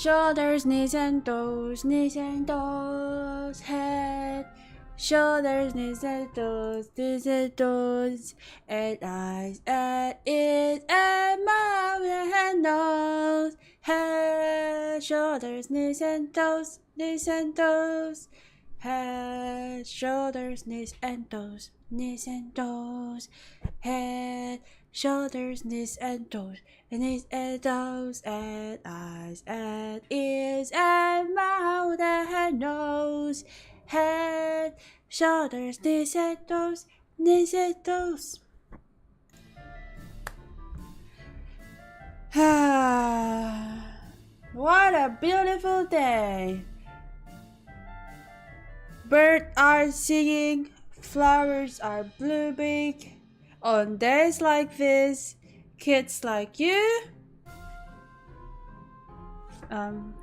Shoulders, knees and toes, head, shoulders, knees and toes, and eyes, and ears, and mouth, and nose, head, shoulders, knees and toes, head, shoulders, knees and toes, head, shoulders, knees and toes, and eyes and ears and mouth and nose, head, shoulders, knees and toes, What a beautiful day! Birds are singing, flowers are blooming. On days like this, kids like you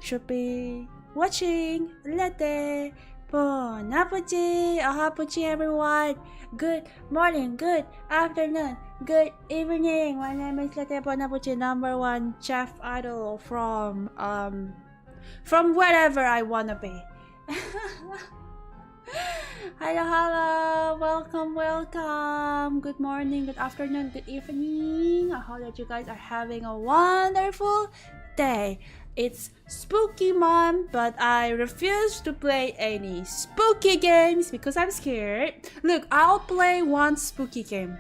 should be watching Latte. Bon appetit, Ohapuchi everyone. Good morning, good afternoon, good evening. My name is Latte Bon Appetit, #1 chef idol from wherever I wanna be. Hello, welcome. Good morning, good afternoon, good evening. I hope that you guys are having a wonderful day. It's spooky month, but I refuse to play any spooky games because I'm scared. Look, I'll play one spooky game.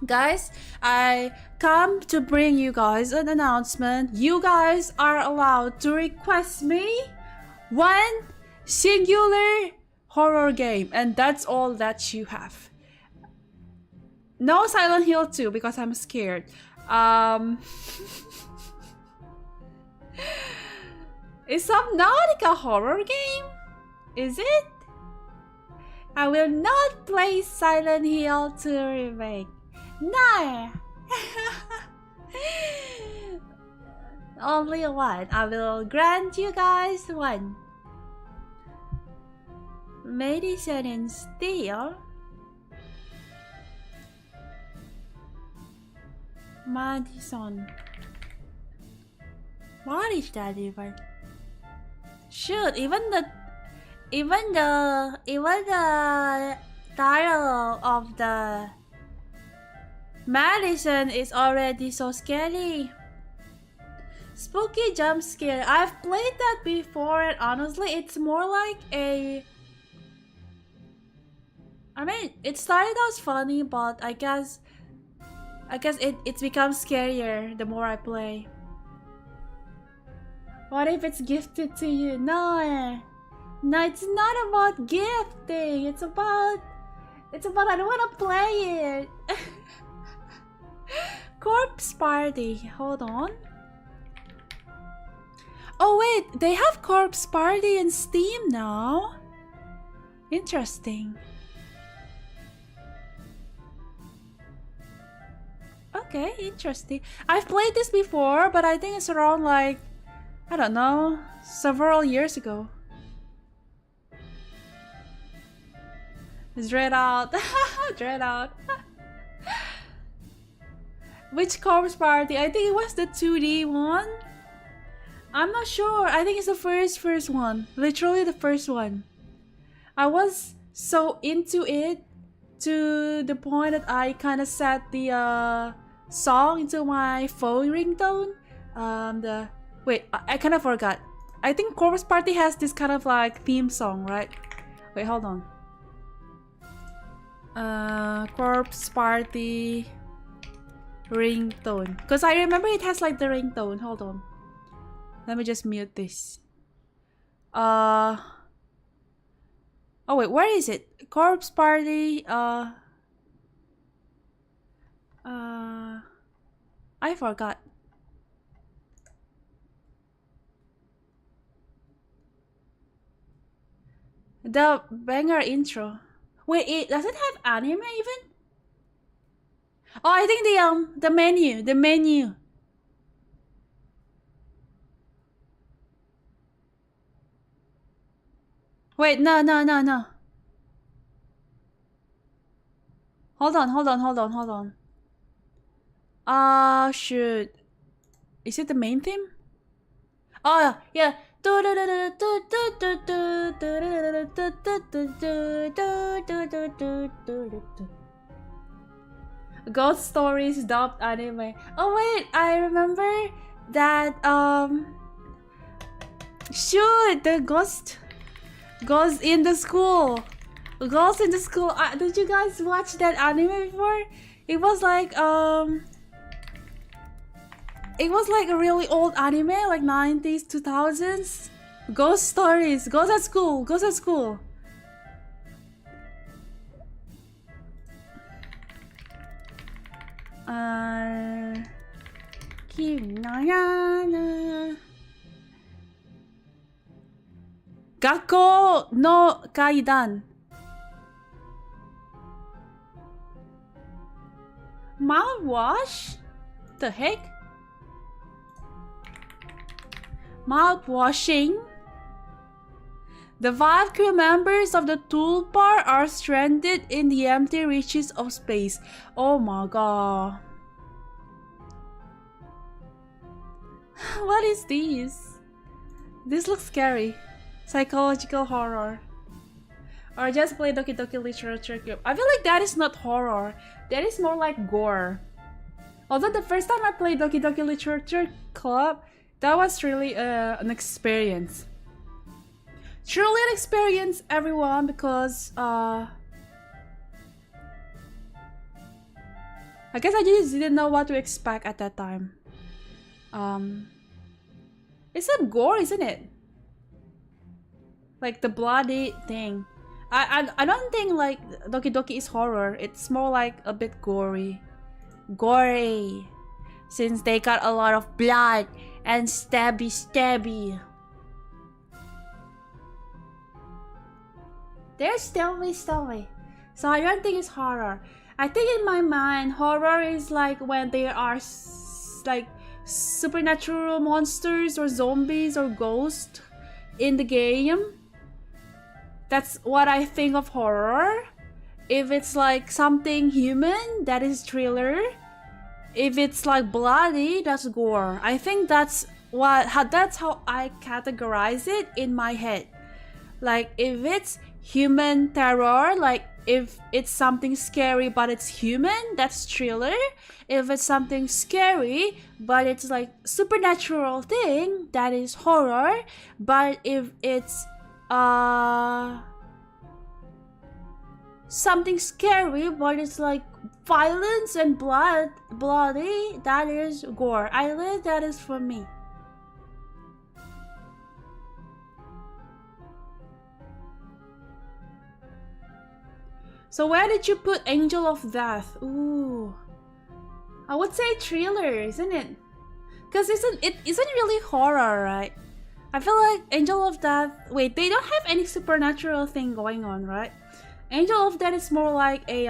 Guys, I come to bring you guys an announcement. You guys are allowed to request me one singular horror game, and that's all that you have. No Silent Hill 2 because I'm scared. Is Subnautica a horror game? Is it? I will not play Silent Hill 2 remake. No! Only one. I will grant you guys one. Medicine and Steel. Madison. What is that even? Shoot, even the title of the Madison is already so scary. Spooky jump scare. I've played that before, and honestly, it's more like a. I mean, it started out funny, but I guess it becomes scarier the more I play. What if it's gifted to you? No, it's not about gifting. It's about I don't want to play it. Corpse Party. Hold on. Oh wait, they have Corpse Party in Steam now. Interesting. Okay, interesting. I've played this before, but I think it's around like, I don't know, several years ago. Dread out. Dread out. Which Corpse Party? I think it was the 2D one. I'm not sure. I think it's the first one. Literally the first one. I was so into it to the point that I kind of set the song into my phone ringtone. Wait, I kind of forgot. I think Corpse Party has this kind of like theme song, right? Wait, hold on. Corpse Party ringtone. Because I remember it has like the ringtone. Hold on. Let me just mute this. Oh wait, where is it? Corpse Party, I forgot. The banger intro. Wait, does it have anime even? Oh, I think the menu. Wait, no. Hold on. Shoot. Is it the main theme? Oh yeah. Ghost stories dubbed anime. Oh wait, I remember that shoot, the ghost in the school. Ghost in the school. Did you guys watch that anime before? It was like a really old anime, like 90s, 2000s. Ghost stories. Ghost at school. Ghost at school. Gakko no kaidan. Mouthwash? The heck? Mouthwashing? The 5 crew members of the toolbar are stranded in the empty reaches of space. Oh my god. What is this? This looks scary. Psychological horror. Or just play Doki Doki Literature Club. I feel like that is not horror. That is more like gore. Although the first time I played Doki Doki Literature Club, that was really an experience. Truly an experience, everyone, because I guess I just didn't know what to expect at that time. It's a gore, isn't it? Like the bloody thing. I don't think like Doki Doki is horror. It's more like a bit gory. Gory. Since they got a lot of blood and stabby. They're stealthy. So I don't think it's horror. I think in my mind, horror is like when there are like supernatural monsters or zombies or ghosts in the game. That's what I think of horror. If it's like something human, that is thriller. If it's like bloody, that's gore. I think that's how I categorize it in my head. Like if it's human terror, like if it's something scary but it's human, that's thriller. If it's something scary but it's like supernatural thing, that is horror. But if it's something scary but it's like violence and bloody, that is gore. I think that is for me. So where did you put Angel of Death? Ooh, I would say thriller, isn't it? Because it isn't really horror, right? I feel like Angel of Death. Wait, they don't have any supernatural thing going on, right? Angel of Death is more like a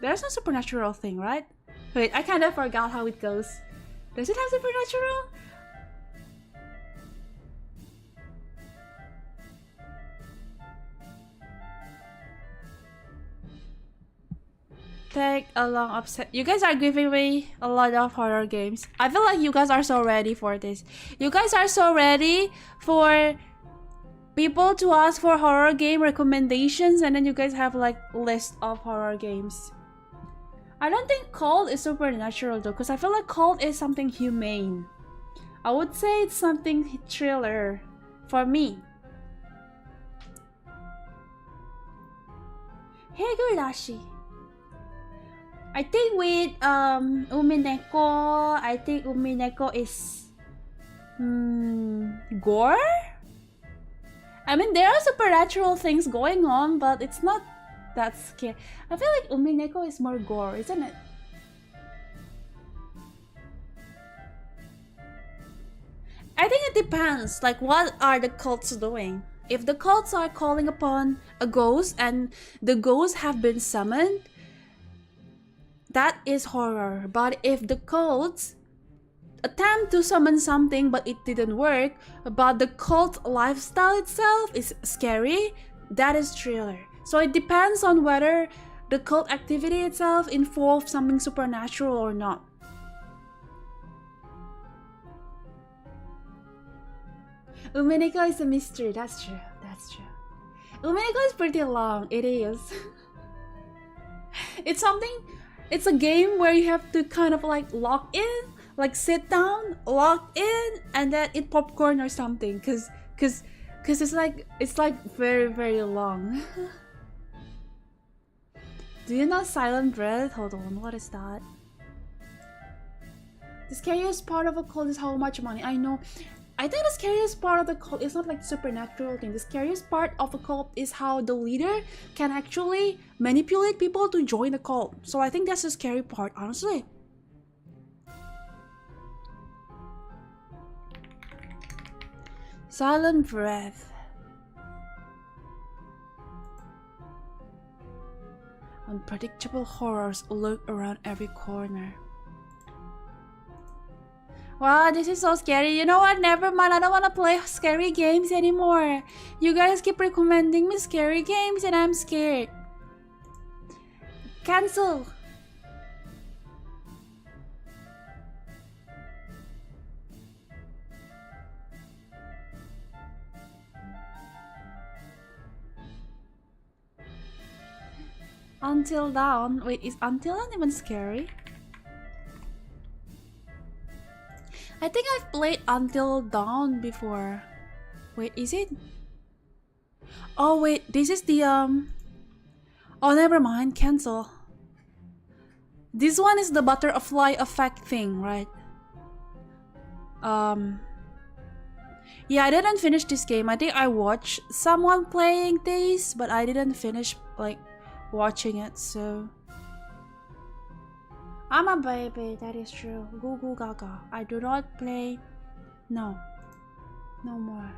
There's no supernatural thing, right? Wait, I kind of forgot how it goes. Does it have supernatural? Take a long upset. You guys are giving me a lot of horror games. I feel like you guys are so ready for this. You guys are so ready for people to ask for horror game recommendations, and then you guys have like list of horror games. I don't think Cult is supernatural though, because I feel like Cult is something humane. I would say it's something thriller for me. Higurashi. I think with Umineko, I think Umineko is gore? I mean, there are supernatural things going on, but it's not that scary. I feel like Umineko is more gore, isn't it? I think it depends, like what are the cults doing? If the cults are calling upon a ghost and the ghosts have been summoned, that is horror. But if the cults attempt to summon something but it didn't work, but the cult lifestyle itself is scary, that is thriller. So it depends on whether the cult activity itself involves something supernatural or not. Umineko is a mystery. That's true. That's true. Umineko is pretty long. It is. It's something. It's a game where you have to kind of like lock in, like sit down, lock in, and then eat popcorn or something. Cause it's like very long. Do you know Silent Breath? Hold on, what is that? The scariest part of a cult is how much money. I know. I think the scariest part of the cult is not like supernatural thing. The scariest part of a cult is how the leader can actually manipulate people to join the cult. So I think that's the scary part, honestly. Silent Breath. Unpredictable horrors lurk around every corner. Wow, this is so scary. You know what? Never mind. I don't want to play scary games anymore. You guys keep recommending me scary games and I'm scared. Cancel. Until Dawn. Wait, is Until Dawn even scary? I think I've played Until Dawn before. Wait, is it? Oh wait, this is the oh, never mind, cancel. This one is the butterfly effect thing, right? Yeah, I didn't finish this game. I think I watched someone playing this, but I didn't finish like watching it, so I'm a baby, that is true. Goo goo gaga. I do not play. No. No more.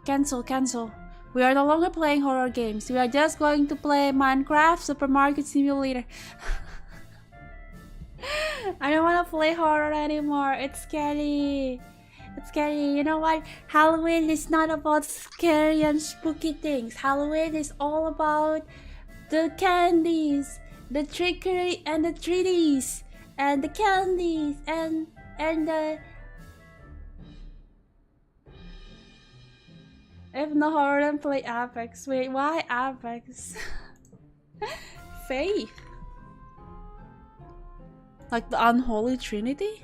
Cancel, cancel. We are no longer playing horror games. We are just going to play Minecraft Supermarket Simulator. I don't want to play horror anymore. It's scary. It's scary. You know what? Halloween is not about scary and spooky things. Halloween is all about the candies, the trickery and the treaties, and the candies, and the... If no horror, then play Apex. Wait, why Apex? Faith? Like the unholy trinity?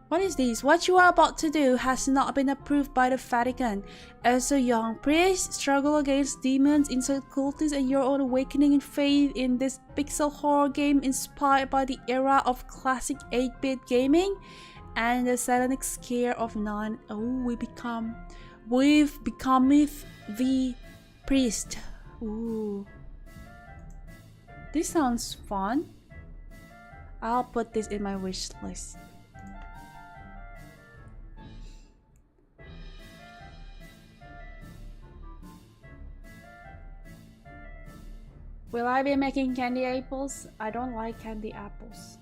What is this? What you are about to do has not been approved by the Vatican. As a young priest, struggle against demons, insult cultists, and your own awakening in faith in this pixel horror game inspired by the era of classic 8-bit gaming and the satanic scare of none. Oh, we've becometh the priest. Ooh. This sounds fun. I'll put this in my wish list. Will I be making candy apples? I don't like candy apples.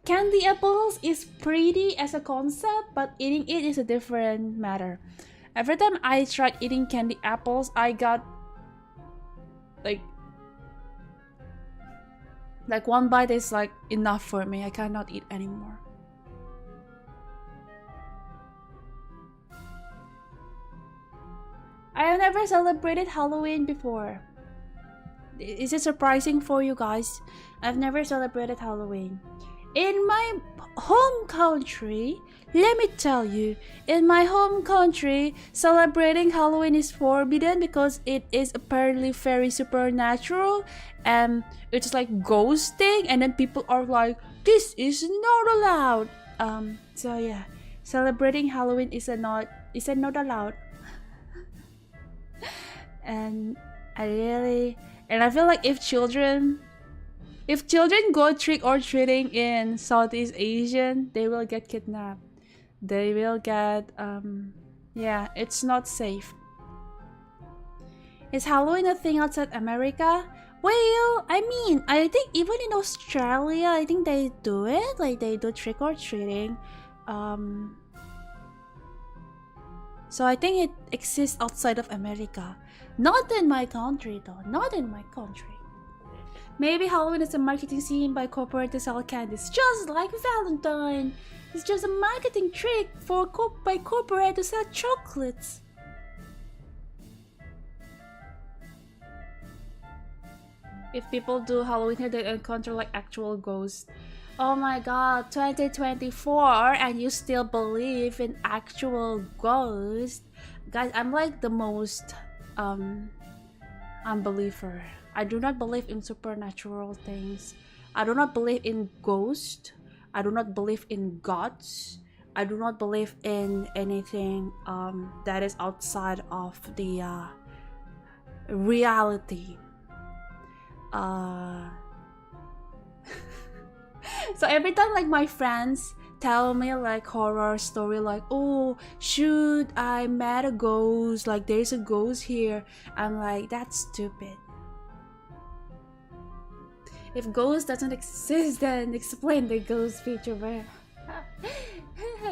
Candy apples is pretty as a concept, but eating it is a different matter. Every time I tried eating candy apples, I got like one bite is like enough for me. I cannot eat anymore. I have never celebrated Halloween before. Is it surprising for you guys? I've never celebrated Halloween. In my home country, let me tell you, in my home country, celebrating Halloween is forbidden because it is apparently very supernatural and it's like ghosting, and then people are like, this is not allowed. So yeah, celebrating Halloween is not allowed. And I feel like if children go trick or treating in Southeast Asian, they will get kidnapped. They will get yeah, it's not safe. Is Halloween a thing outside America? Well, I mean, I think even in Australia, I think they do it. Like they do trick or treating. So I think it exists outside of America. Not in my country though. Not in my country. Maybe Halloween is a marketing scheme by corporate to sell candies, just like Valentine. It's just a marketing trick by corporate to sell chocolates. If people do Halloween here, they encounter like actual ghosts. Oh my god, 2024 and you still believe in actual ghosts? Guys, I'm like the most unbeliever. I do not believe in supernatural things. I do not believe in ghosts. I do not believe in gods. I do not believe in anything that is outside of the reality. So every time like my friends tell me like horror story, like, oh shoot, I met a ghost, like there's a ghost here, I'm like, that's stupid. If ghost doesn't exist, then explain the ghost feature.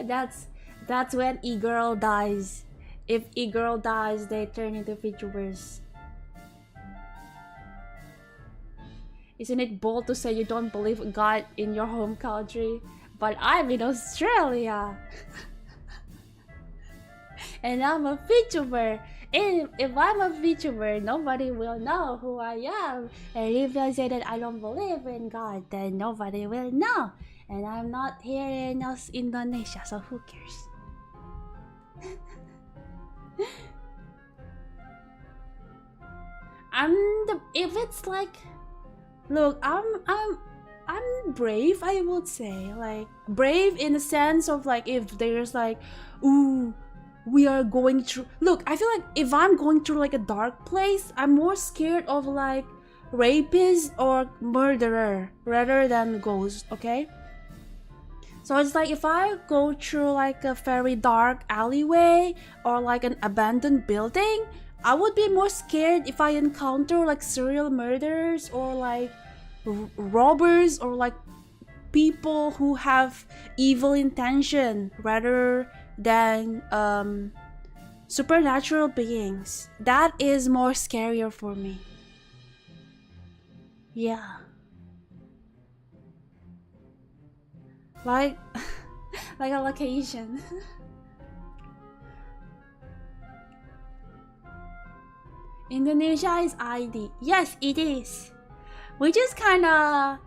That's when e-girl dies. If e-girl dies, they turn into VTubers. Isn't it bold to say you don't believe in God in your home country? But I'm in Australia. And I'm a VTuber. And if I'm a VTuber, nobody will know who I am. And if I say that I don't believe in God, then nobody will know. And I'm not here in Indonesia, so who cares? If it's like, look, I'm brave, I would say. Like, brave in the sense of like, if there's like, ooh, we are going through, look, I feel like if I'm going through like a dark place, I'm more scared of like rapist or murderer rather than ghost, okay? So it's like if I go through like a very dark alleyway or like an abandoned building, I would be more scared if I encounter like serial murderers or like robbers or like people who have evil intention rather than supernatural beings. That is more scarier for me. Yeah. Like like a location. Indonesia is ID. Yes, it is. Which is kinda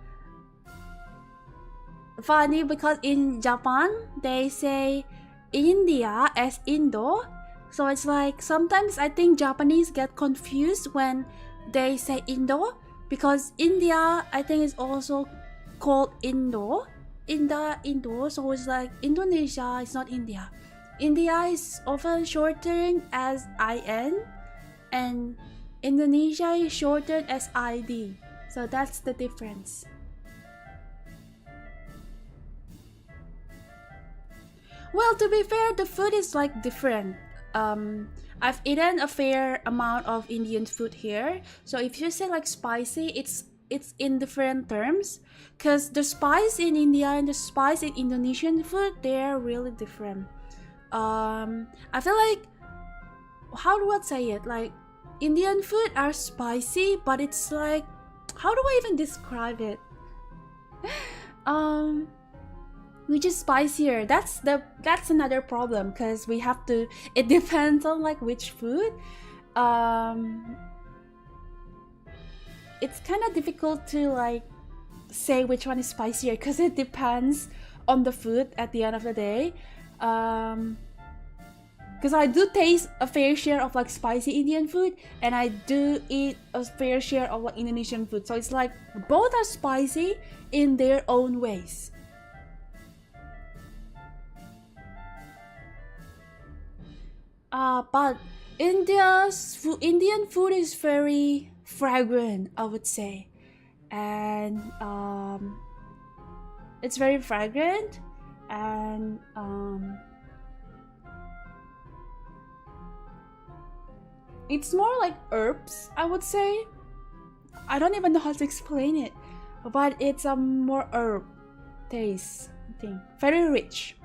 funny because in Japan they say India as Indo. So it's like sometimes I think Japanese get confused when they say Indo because India I think is also called Indo. Indo, so it's like Indonesia is not India. India is often shortened as IN and Indonesia is shortened as ID. So that's the difference. Well, to be fair, the food is like different. I've eaten a fair amount of Indian food here. So if you say like spicy, it's in different terms. Cause the spice in India and the spice in Indonesian food, they're really different. I feel like, how do I say it? Like Indian food are spicy, but it's like, how do I even describe it? Which is spicier. That's another problem because we have to. It depends on like which food. It's kind of difficult to like say which one is spicier because it depends on the food at the end of the day. Because I do taste a fair share of like spicy Indian food and I do eat a fair share of like Indonesian food. So it's like both are spicy in their own ways. But Indian food is very fragrant, I would say, and it's very fragrant, and it's more like herbs, I would say. I don't even know how to explain it, but it's a more herb taste, I think, very rich.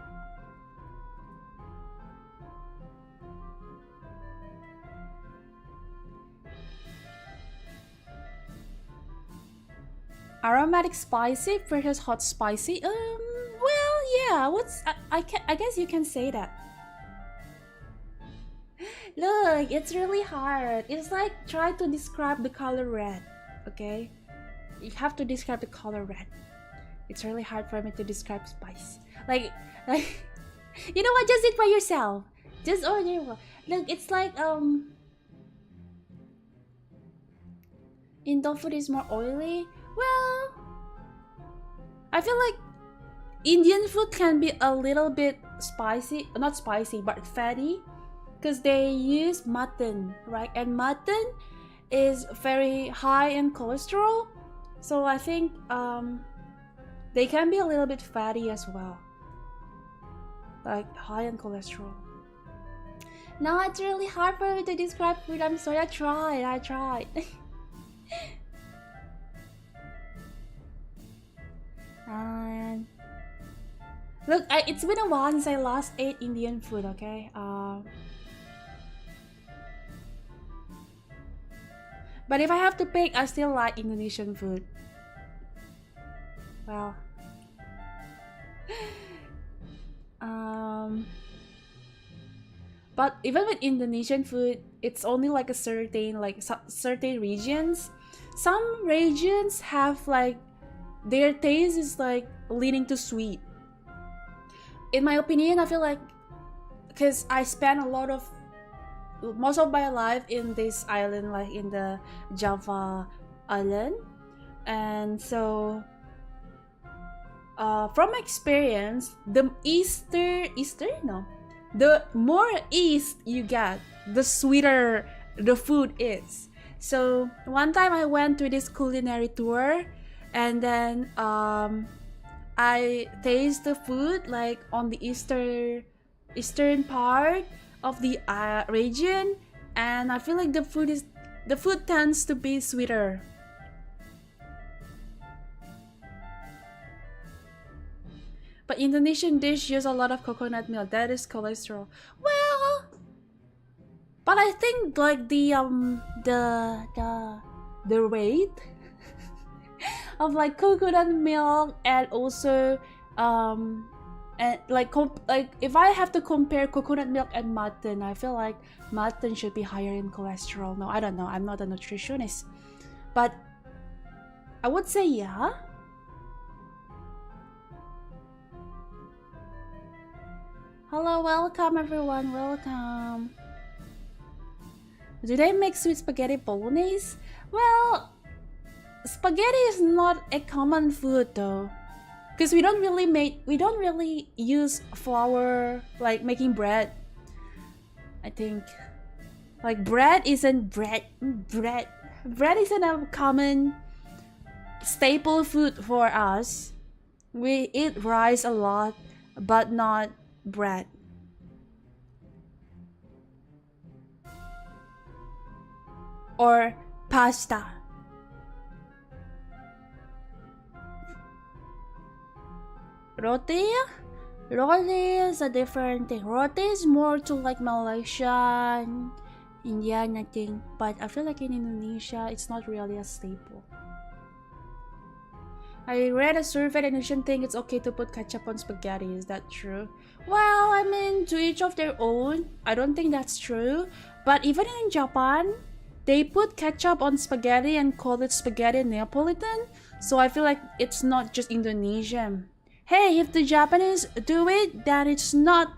Aromatic spicy versus hot spicy. Well, yeah. I guess you can say that. Look, it's really hard. It's like try to describe the color red. Okay, you have to describe the color red. It's really hard for me to describe spice. Like, you know what? Just eat by yourself. Just order one. Look, it's like Indo food is more oily. Well, I feel like Indian food can be a little bit spicy, not spicy, but fatty, because they use mutton, right? And mutton is very high in cholesterol, so I think they can be a little bit fatty as well, like high in cholesterol. Now it's really hard for me to describe food. I'm sorry. I tried. And look, it's been a while since I last ate Indian food. Okay. But if I have to pick, I still like Indonesian food. Well, but even with Indonesian food, it's only like a certain certain regions. Some regions have like their taste is like leaning to sweet. In my opinion, I feel like because I spent most of my life in this island, like in the Java island, and so from experience, the the more east you get, the sweeter the food is. So one time I went to this culinary tour, and then I taste the food like on the eastern part of the region, and I feel like the food tends to be sweeter. But Indonesian dish use a lot of coconut milk. That is cholesterol. Well, but I think like the rate of like coconut milk and also and like if I have to compare coconut milk and mutton, I feel like mutton should be higher in cholesterol. No, I don't know. I'm not a nutritionist, but I would say yeah. Hello, welcome everyone, welcome. Do they make sweet spaghetti bolognese? Well, spaghetti is not a common food though, because we don't really use flour like making bread. I think like bread isn't a common staple food for us. We eat rice a lot, but not bread. Or pasta. Roti? Roti is a different thing. Roti is more to like Malaysian, Indian, I think. But I feel like in Indonesia, it's not really a staple. I read a survey that Indonesian think it's okay to put ketchup on spaghetti. Is that true? Well, I mean, to each of their own. I don't think that's true. But even in Japan, they put ketchup on spaghetti and call it spaghetti Neapolitan. So I feel like it's not just Indonesian. Hey, if the Japanese do it, then it's not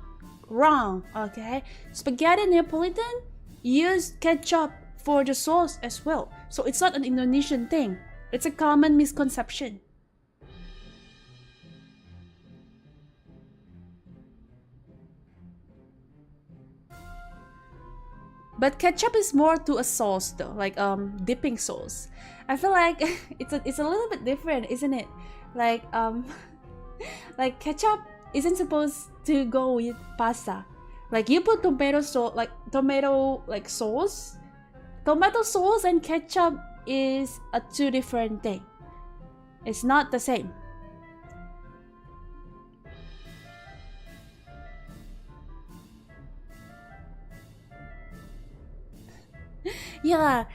wrong, okay? Spaghetti Neapolitan use ketchup for the sauce as well. So it's not an Indonesian thing. It's a common misconception. But ketchup is more to a sauce though, like dipping sauce. I feel like it's a little bit different, isn't it? Like like ketchup isn't supposed to go with pasta. Like you put tomato sauce, sauce. Tomato sauce and ketchup is a two different thing. It's not the same. Yeah,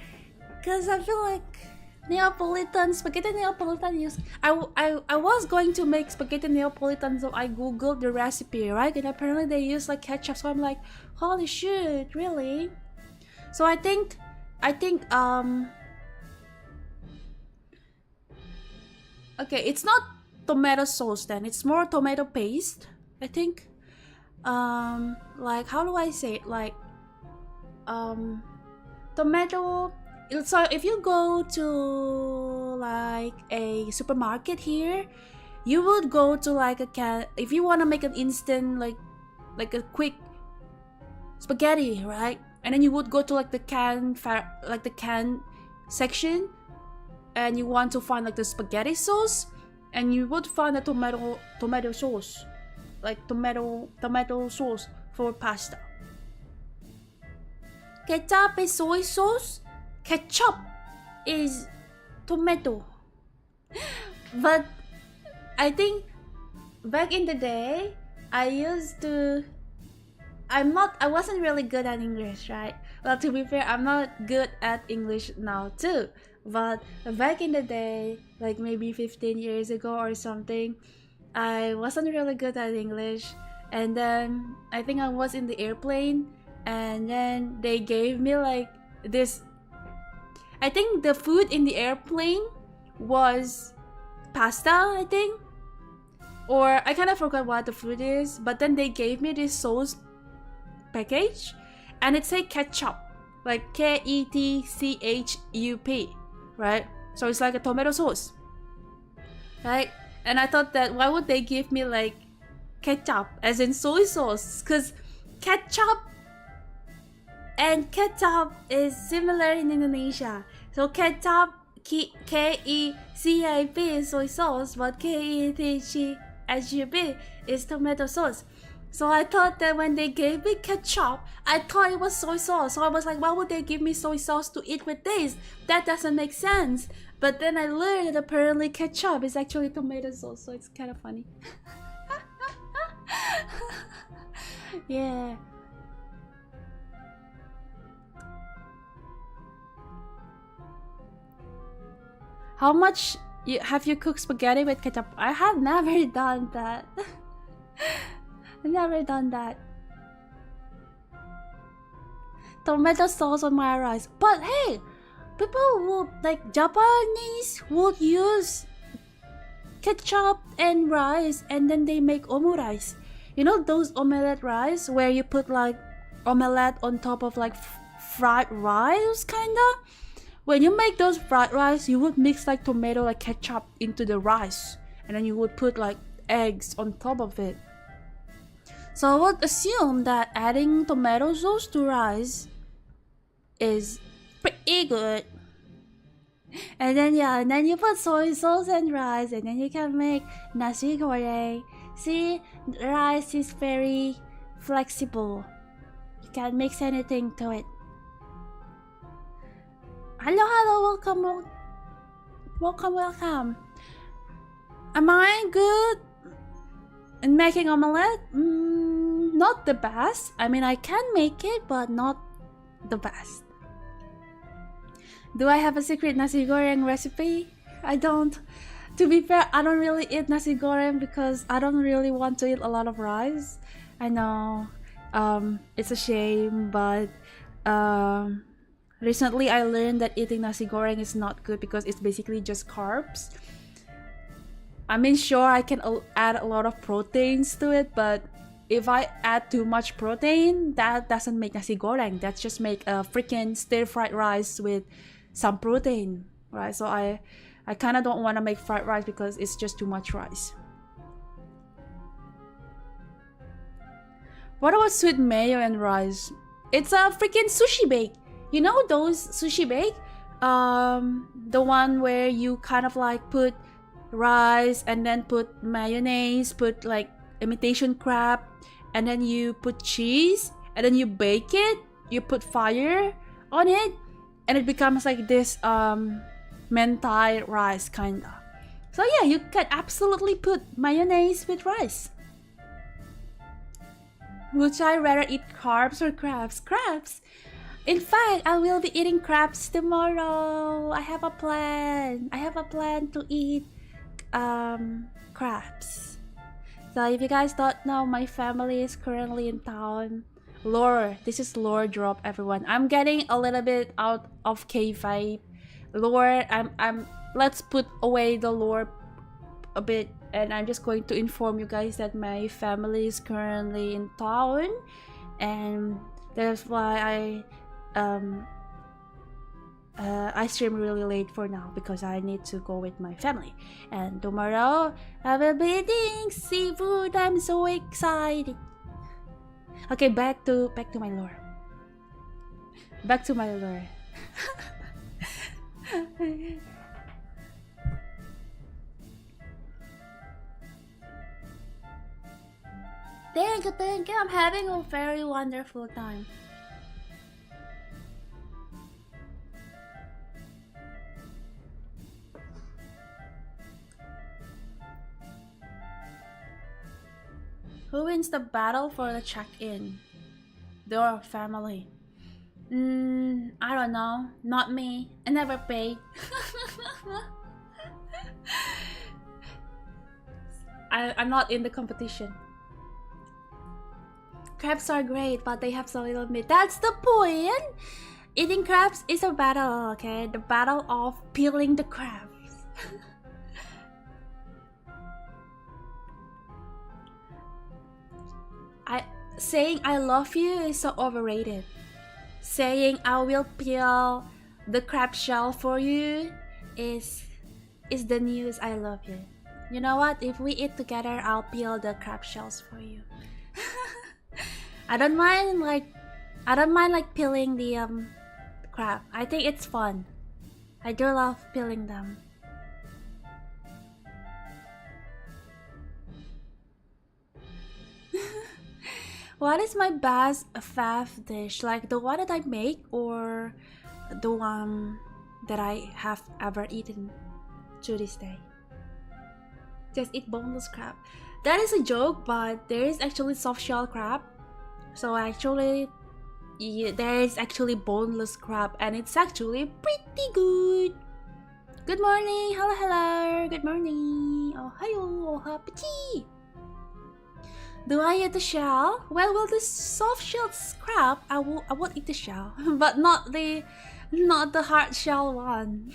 because I feel like Neapolitan, spaghetti Neapolitan use. I was going to make spaghetti Neapolitan, so I googled the recipe, right? And apparently they use like ketchup, so I'm like, holy shit, really? So I think okay, it's not tomato sauce then, it's more tomato paste, I think. Like, how do I say it? Like, tomato. So if you go to like a supermarket here, you would go to like a can. If you want to make an instant like a quick spaghetti, right? And then you would go to like the can section, and you want to find like the spaghetti sauce, and you would find a tomato sauce, like tomato sauce for pasta. Ketchup is soy sauce. Ketchup is tomato. But I think back in the day, I wasn't really good at English, right? Well, to be fair, I'm not good at English now too. But back in the day, like maybe 15 years ago or something, I wasn't really good at English. And then I think I was in the airplane, and then they gave me like this. I think the food in the airplane was pasta, I think. Or I kind of forgot what the food is, but then they gave me this sauce package, and it said ketchup, like KETCHUP, right? So it's like a tomato sauce, right? And I thought that why would they give me like ketchup as in soy sauce? Because ketchup and ketchup is similar in Indonesia. So ketchup, KECAP is soy sauce, but KETCHUP is tomato sauce. So I thought that when they gave me ketchup, I thought it was soy sauce. So I was like, why would they give me soy sauce to eat with this? That doesn't make sense. But then I learned that apparently ketchup is actually tomato sauce, so it's kind of funny. Yeah. How much have you cooked spaghetti with ketchup? I have never done that. Never done that. Tomato sauce on my rice. But hey, people would, like Japanese would use ketchup and rice, and then they make omurice. You know those omelette rice where you put like omelette on top of like fried rice, kinda? When you make those fried rice, you would mix like tomato, like ketchup into the rice, and then you would put like eggs on top of it. So I would assume that adding tomato sauce to rice is pretty good. And then and then you put soy sauce and rice, and then you can make nasi goreng. See, rice is very flexible. You can mix anything to it. Hello, welcome. Am I good in making omelette? Not the best. I mean, I can make it, but not the best. Do I have a secret nasi goreng recipe? I don't. To be fair, I don't really eat nasi goreng because I don't really want to eat a lot of rice. I know, it's a shame, but recently I learned that eating nasi goreng is not good because it's basically just carbs. I mean, sure, I can add a lot of proteins to it, but if I add too much protein, that doesn't make nasi goreng. That's just make a freaking stir-fried rice with some protein, right? So I kind of don't want to make fried rice because it's just too much rice. What about sweet mayo and rice? It's a freaking sushi bake. You know those sushi bake? The one where you kind of like put rice and then put mayonnaise, put like imitation crab, and then you put cheese, and then you bake it. You put fire on it, and it becomes like this mentai rice kinda. So yeah, you can absolutely put mayonnaise with rice. Would I rather eat carbs or crabs? Crabs. In fact, I will be eating crabs tomorrow. I have a plan. I have a plan to eat crabs. So if you guys don't know, my family is currently in town. Lore. This is lore drop, everyone. I'm getting a little bit out of kayfabe. Lore. Let's put away the lore a bit, and I'm just going to inform you guys that my family is currently in town, and that's why I stream really late for now because I need to go with my family. And tomorrow I will be eating seafood. I'm so excited. Okay, back to my lore. Back to my lore. Thank you. I'm having a very wonderful time. Who wins the battle for the check-in? Your family. I don't know. Not me. I never pay. I'm not in the competition. Crabs are great, but they have so little meat. That's the point! Eating crabs is a battle, okay? The battle of peeling the crabs. Saying I love you is so overrated. Saying I will peel the crab shell for you is the news I love you. You know what? If we eat together, I'll peel the crab shells for you. I don't mind like peeling the crab. I think it's fun. I do love peeling them. What is my best fav dish? Like the one that I make or the one that I have ever eaten to this day? Just eat boneless crab. That is a joke, but there is actually soft shell crab. So actually, yeah, there is actually boneless crab, and it's actually pretty good. Good morning, hello, good morning. Ohayo, Ohapuchi. Do I eat the shell? Well, the soft shell crab, I will eat the shell, but not the hard shell one.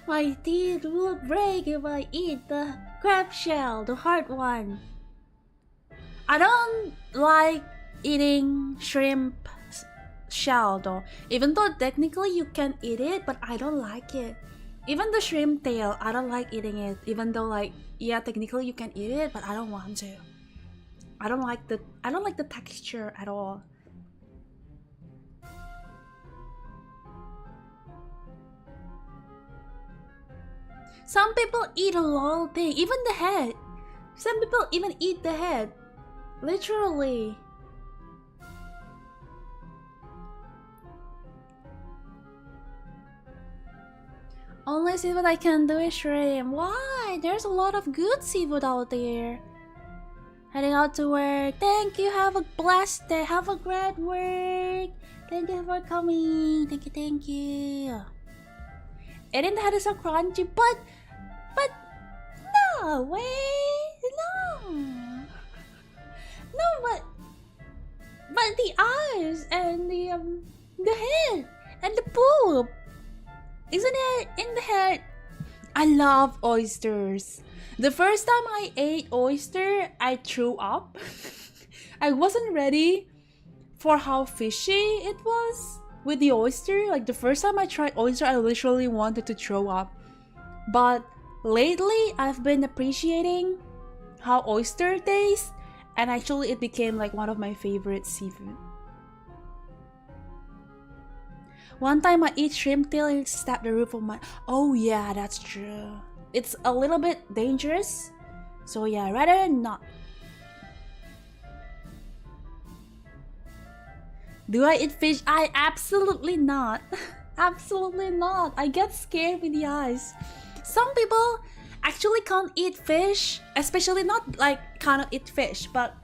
My teeth will break if I eat the crab shell, the hard one. I don't like eating shrimp shell though, even though technically you can eat it, but I don't like it. Even the shrimp tail, I don't like eating it, even though like, yeah, technically you can eat it, but I don't want to. I don't like the texture at all. Some people eat a whole thing, even the head. Some people even eat the head. Literally. Only seafood I can do is shrimp. Why? There's a lot of good seafood out there. Heading out to work. Thank you. Have a blessed day. Have a great work. Thank you for coming. Thank you. Eating the head is so crunchy, but no way. No, but the eyes and the head and the poop. Isn't it in the head? I love oysters. The first time I ate oyster, I threw up. I wasn't ready for how fishy it was with the oyster. Like the first time I tried oyster, I literally wanted to throw up. But lately, I've been appreciating how oyster tastes, and actually it became like one of my favorite seafood. One time I eat shrimp tail and it stabbed the roof of my... Oh yeah, that's true. It's a little bit dangerous. So yeah, rather not. Do I eat fish? I absolutely not. Absolutely not. I get scared with the eyes. Some people actually can't eat fish, especially not like cannot eat fish, but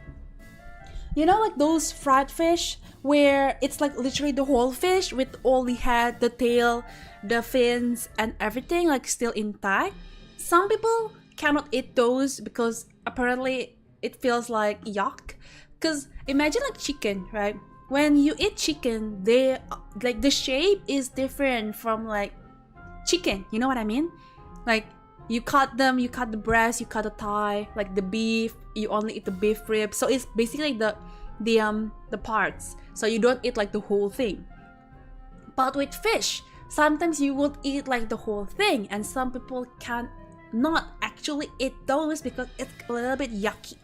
You know, like those fried fish where it's like literally the whole fish with all the head, the tail, the fins, and everything like still intact. Some people cannot eat those because apparently it feels like yuck. Because imagine like chicken, right? When you eat chicken, they like the shape is different from like chicken. You know what I mean? Like you cut them, you cut the breast, you cut the thigh, like the beef. You only eat the beef ribs, so it's basically the parts. So you don't eat like the whole thing. But with fish, sometimes you would eat like the whole thing, and some people can not actually eat those because it's a little bit yucky.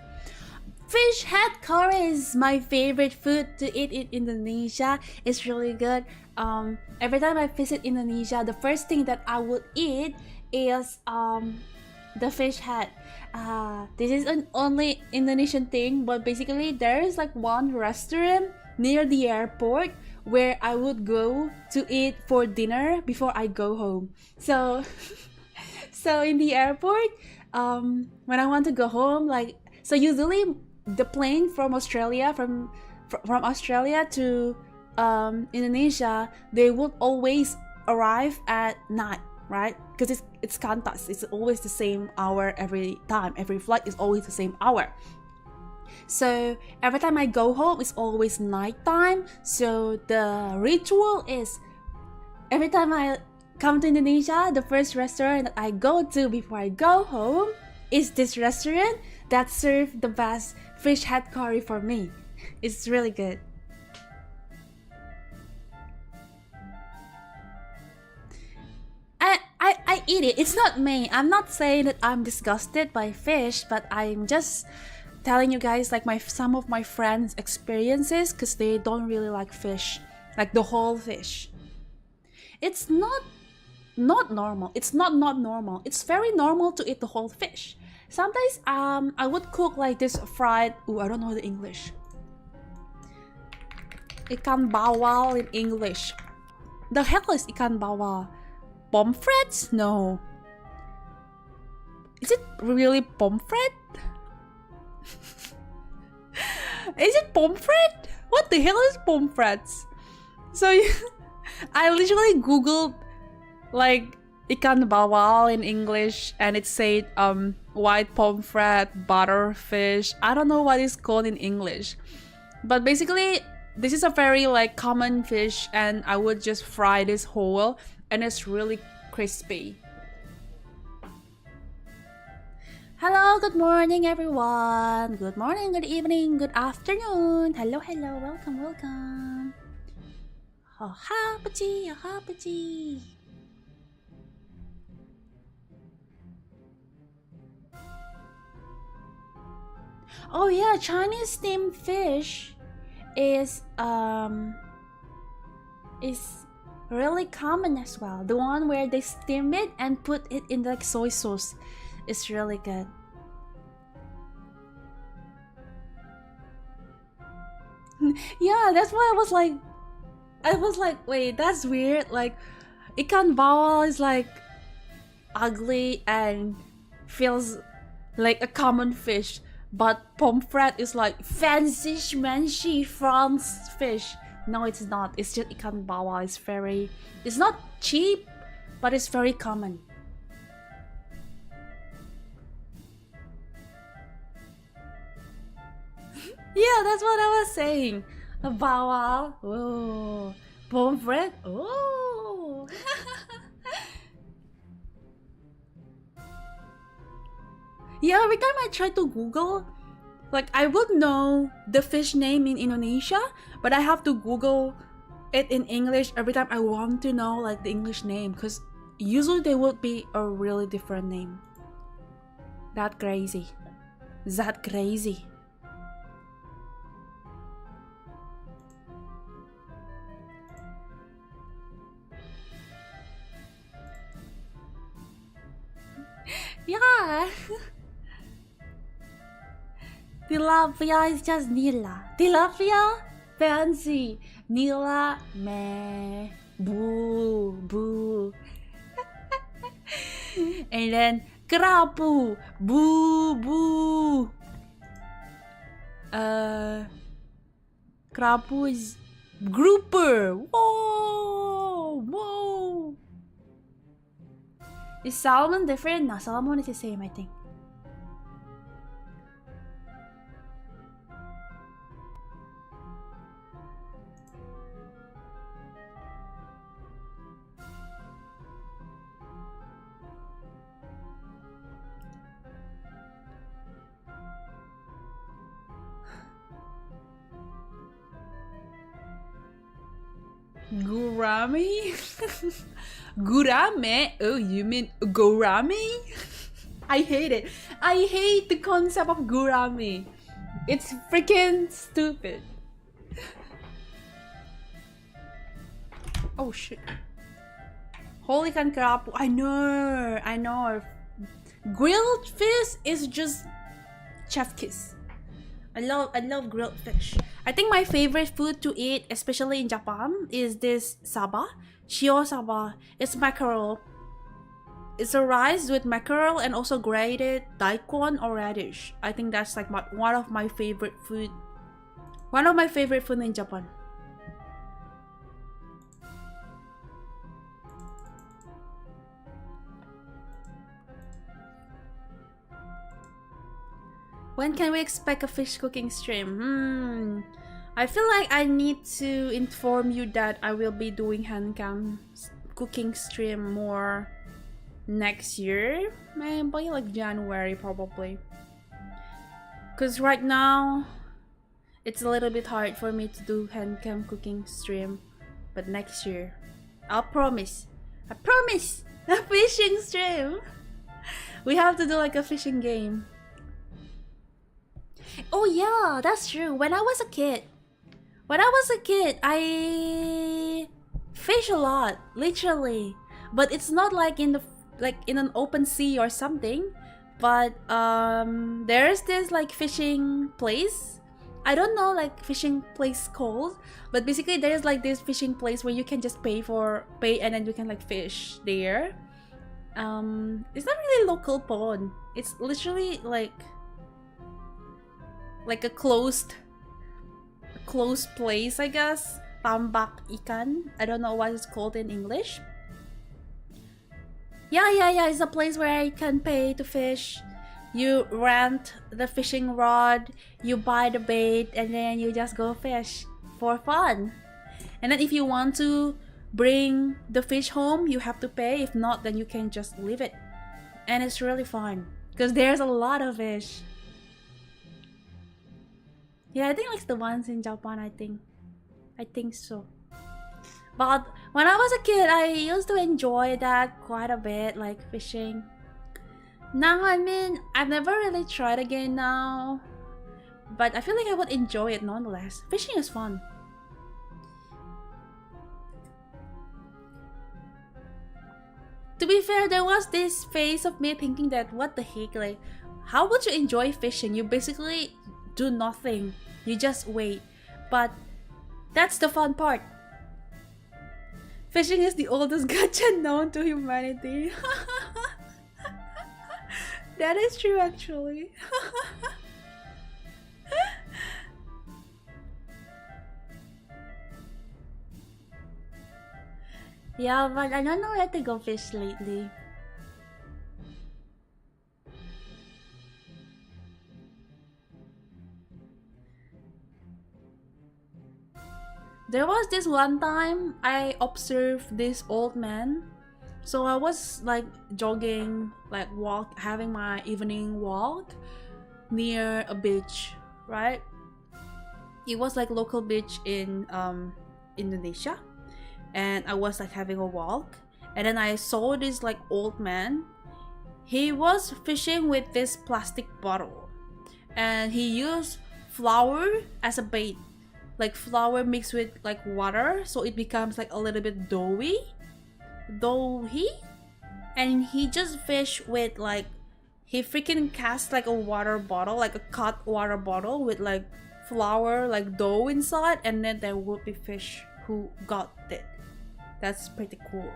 Fish head curry is my favorite food to eat in Indonesia. It's really good. Every time I visit Indonesia, the first thing that I would eat is the fish head. This is an only Indonesian thing, but basically there is like one restaurant near the airport where I would go to eat for dinner before I go home. So so in the airport, when I want to go home, like, so usually the plane from Australia to Indonesia, they would always arrive at night, right? Because it's Qantas. It's always the same hour every time. Every flight is always the same hour. So every time I go home, it's always nighttime. So the ritual is every time I come to Indonesia, the first restaurant that I go to before I go home is this restaurant that serves the best fish head curry for me. It's really good. I eat it. It's not me. I'm not saying that I'm disgusted by fish, but I'm just telling you guys like some of my friends' experiences because they don't really like fish, like the whole fish. It's not normal. It's not normal. It's very normal to eat the whole fish. Sometimes I would cook like this fried. I don't know the English. Ikan bawal in English. The hell is ikan bawal? Pomfrets? No. Is it really pomfret? Is it pomfret? What the hell is pomfrets? So I literally googled like ikan bawal in English and it said white pomfret, butterfish. I don't know what it's called in English. But basically this is a very like common fish and I would just fry this whole and it's really crispy. Hello, good morning everyone. Good morning, good evening, good afternoon. Hello, welcome. Ohapuchi. Oh yeah, Chinese steamed fish is really common as well. The one where they steam it and put it in like soy sauce is really good. Yeah, that's why I was like, wait, that's weird. Like, ikan bawal is like ugly and feels like a common fish, but pomfret is like fancy schmancy France fish. No, it's not. It's just ikan bawal. It's not cheap, but it's very common. Yeah, that's what I was saying. A bawal. Oh, pomfret. Oh. Yeah, every time I try to Google, like I would know the fish name in Indonesia, but I have to Google it in English every time I want to know like the English name because usually they would be a really different name. That crazy. Yeah. Tilapia is just Nila. Tilapia? Fancy. Nila, meh. Boo. And then kerapu. Boo. Krapu is grouper. Whoa! Whoa! Is salmon different? No, salmon is the same, I think. Gurami? Gurame? Oh, you mean gourami? I hate it. I hate the concept of gurami. It's freaking stupid. Oh shit. Holy kankrapu. I know. Grilled fish is just chef kiss. I love grilled fish. I think my favorite food to eat, especially in Japan, is this saba. Shio saba. It's mackerel. It's a rice with mackerel and also grated daikon or radish. I think that's like one of my favorite food. One of my favorite food in Japan. When can we expect a fish cooking stream? I feel like I need to inform you that I will be doing handcam cooking stream more next year. Maybe like January probably. Cause right now it's a little bit hard for me to do handcam cooking stream. But next year, I'll promise. I promise! A fishing stream! We have to do like a fishing game. Oh yeah, that's true. When I was a kid, I fish a lot, literally. But it's not like in an open sea or something. But there's this like fishing place. I don't know like fishing place called, but basically there's like this fishing place where you can just pay and then you can like fish there. It's not really a local pond. It's literally like a closed place, I guess. Tambak ikan. I don't know what it's called in English. Yeah. It's a place where you can pay to fish. You rent the fishing rod, you buy the bait, and then you just go fish for fun. And then if you want to bring the fish home, you have to pay. If not, then you can just leave it. And it's really fun because there's a lot of fish. Yeah, I think like the ones in Japan, I think so. But when I was a kid, I used to enjoy that quite a bit, like fishing. Now, I mean, I've never really tried again now, but I feel like I would enjoy it nonetheless. Fishing is fun. To be fair, there was this phase of me thinking that what the heck, like, how would you enjoy fishing? You basically do nothing. You just wait. But that's the fun part. Fishing is the oldest gacha known to humanity. That is true, actually. Yeah, but I don't know where to go fish lately. There was this one time I observed this old man. So I was like jogging, like having my evening walk near a beach, right? It was like local beach in Indonesia, and I was like having a walk, and then I saw this like old man. He was fishing with this plastic bottle, and he used flour as a bait, like flour mixed with like water, so it becomes like a little bit doughy, and he just fished with like he freaking cast like a water bottle, like a cut water bottle with like flour, like dough inside, and then there would be fish who got it. That's pretty cool.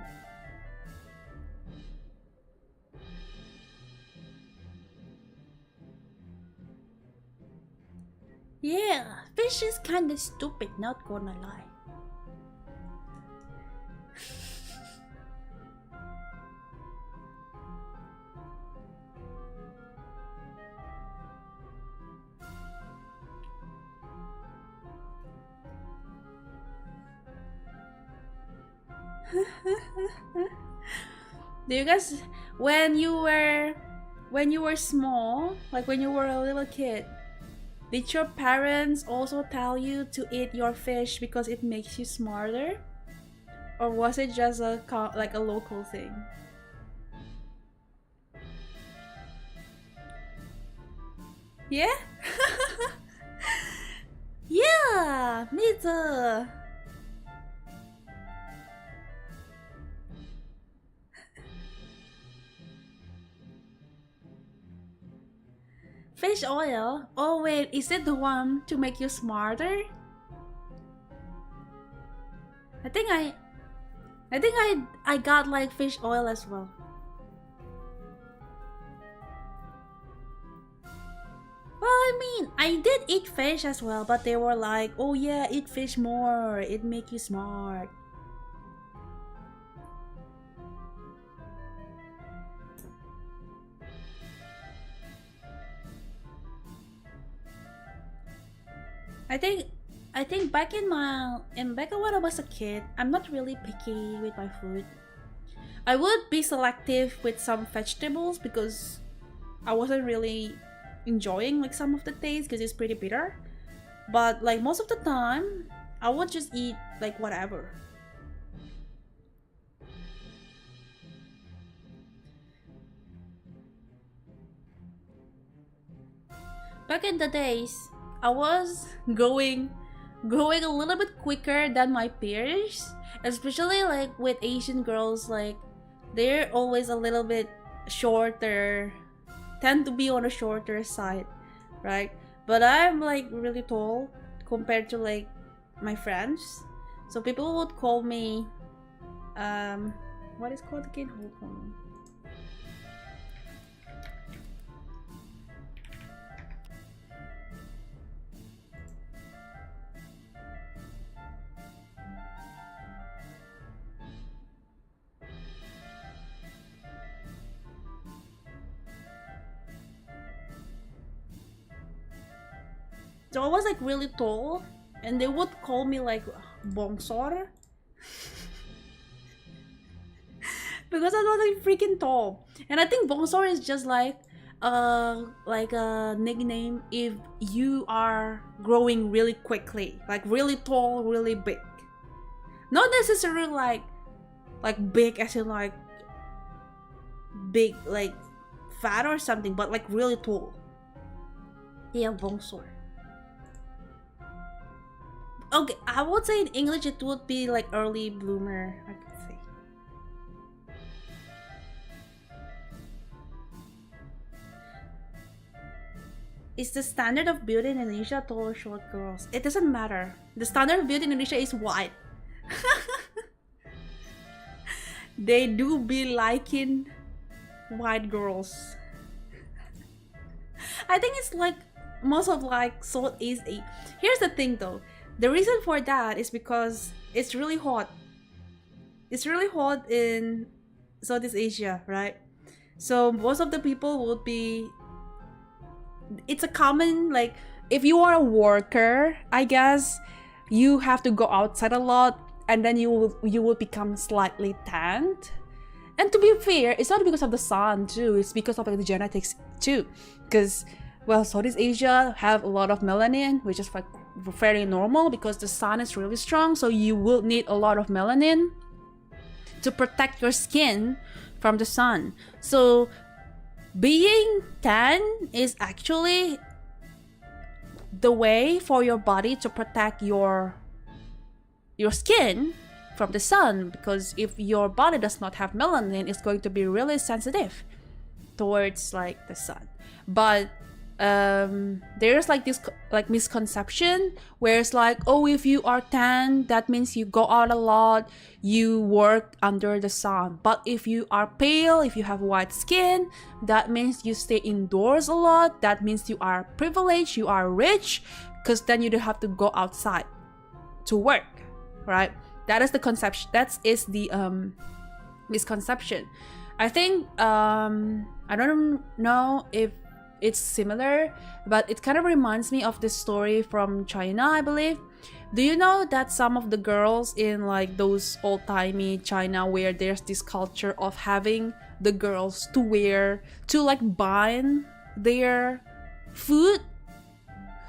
Yeah, fish is kinda stupid, not gonna lie. Do you guys, when you were small, like when you were a little kid, did your parents also tell you to eat your fish because it makes you smarter? Or was it just like a local thing? Yeah? Yeah, me too. Fish oil? Oh wait, is it the one to make you smarter? I think I got like fish oil as well. Well, I mean, I did eat fish as well, but they were like, "Oh yeah, eat fish more. It make you smart." I think back when I was a kid, I'm not really picky with my food. I would be selective with some vegetables because I wasn't really enjoying like some of the taste because it's pretty bitter. But like most of the time, I would just eat like whatever. Back in the days, I was growing a little bit quicker than my peers, especially like with Asian girls. Like they're always a little bit shorter, tend to be on the shorter side, right? But I'm like really tall compared to like my friends, so people would call me what is called again? Hold on. So I was like really tall, and they would call me like bongsor because I was like freaking tall. And I think bongsor is just like a nickname if you are growing really quickly, like really tall, really big. Not necessarily like big as in like big like fat or something, but like really tall. Yeah, bongsor. Okay, I would say in English it would be like early bloomer, I could say. Is the standard of beauty in Indonesia tall or short girls? It doesn't matter. The standard of beauty in Indonesia is white. They do be liking white girls. I think it's like most of like Southeast Asia. Here's the thing though. The reason for that is because it's really hot. It's really hot in Southeast Asia, right? So most of the people would be. It's a common like if you are a worker, I guess you have to go outside a lot, and then you will become slightly tanned. And to be fair, it's not because of the sun too. It's because of like, the genetics too. Because well, Southeast Asia have a lot of melanin, which is like very normal because the sun is really strong, so you will need a lot of melanin to protect your skin from the sun. So being tan is actually the way for your body to protect your skin from the sun, because if your body does not have melanin, it's going to be really sensitive towards like the sun. But there's like this like misconception where it's like, oh, if you are tan, that means you go out a lot, you work under the sun. But if you are pale, if you have white skin, that means you stay indoors a lot. That means you are privileged, you are rich, because then you don't have to go outside to work, right? That is the conception. That is the misconception. I think I don't know if it's similar, but it kind of reminds me of this story from China, I believe. Do you know that some of the girls in like those old-timey China, where there's this culture of having the girls to wear, to like bind their foot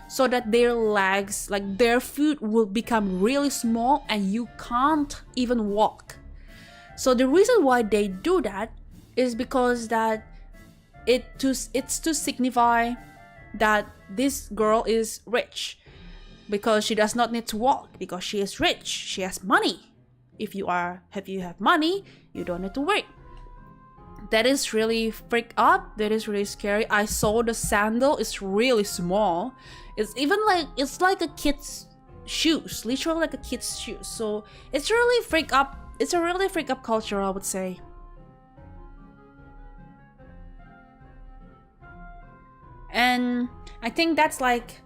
so that their legs, like their foot, will become really small and you can't even walk. So the reason why they do that is because that it's to signify that this girl is rich, because she does not need to walk, because she is rich, she has money. If you have money, you don't need to work. That is really freak up. That is really scary. I saw the sandal. It's really small. It's even like, it's like a kid's shoes, literally like a kid's shoes. So it's really freak up. It's a really freak up culture, I would say. And I think that's like,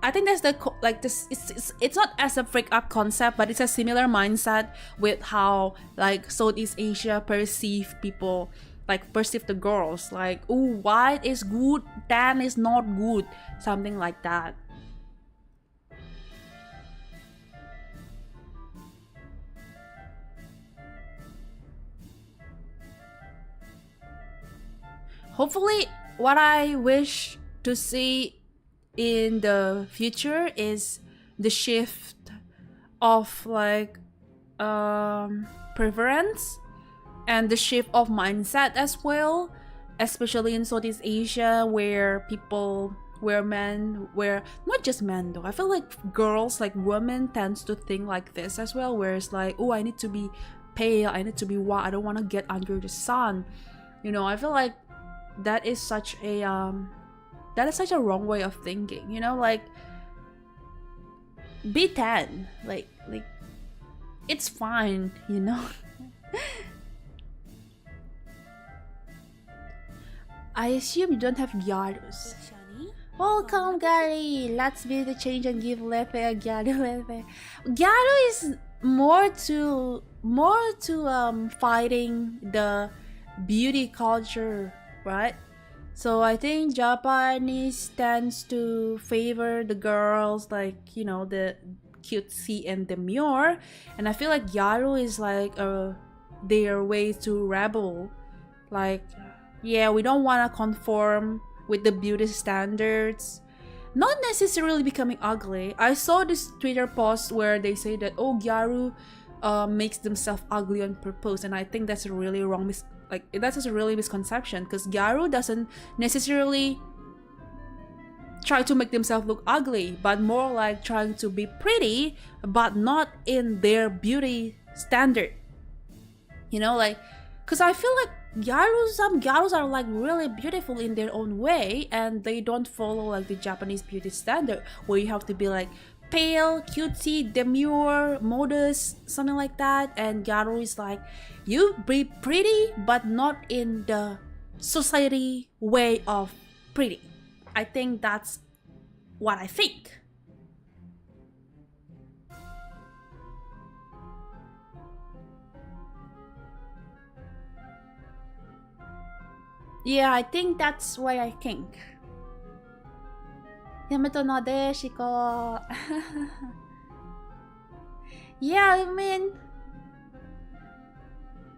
it's not as a freak up concept, but it's a similar mindset with how like Southeast Asia perceive people, like perceive the girls, like, oh, white is good, tan is not good, something like that. Hopefully, what I wish to see in the future is the shift of like preference and the shift of mindset as well, especially in Southeast Asia, where people, where men, where not just men though, I feel like girls, like women, tends to think like this as well, where it's like, oh, I need to be pale, I need to be white, I don't want to get under the sun. You know, I feel like that is such a wrong way of thinking, you know, like be tan, like it's fine, you know. I assume you don't have gyros. Welcome, Gary. Let's be the change and give Lepe a gyro. Lepe. Gyaro is more to fighting the beauty culture, right? So I think Japanese tends to favor the girls, like, you know, the cutesy and demure, and I feel like Gyaru is like their way to rebel, like, yeah, we don't want to conform with the beauty standards, not necessarily becoming ugly. I saw this Twitter post where they say that, oh, Gyaru makes themselves ugly on purpose, and I think that's a really wrong that's a really misconception, because Gyaru doesn't necessarily try to make themselves look ugly, but more like trying to be pretty, but not in their beauty standard. You know, like, because I feel like some Gyarus are like really beautiful in their own way, and they don't follow like the Japanese beauty standard, where you have to be like pale, cutesy, demure, modest, something like that. And Gyaru is like, you be pretty, but not in the society way of pretty. I think that's what I think. Yeah, I think that's what I think. Yamato no de shiko. Yeah, I mean,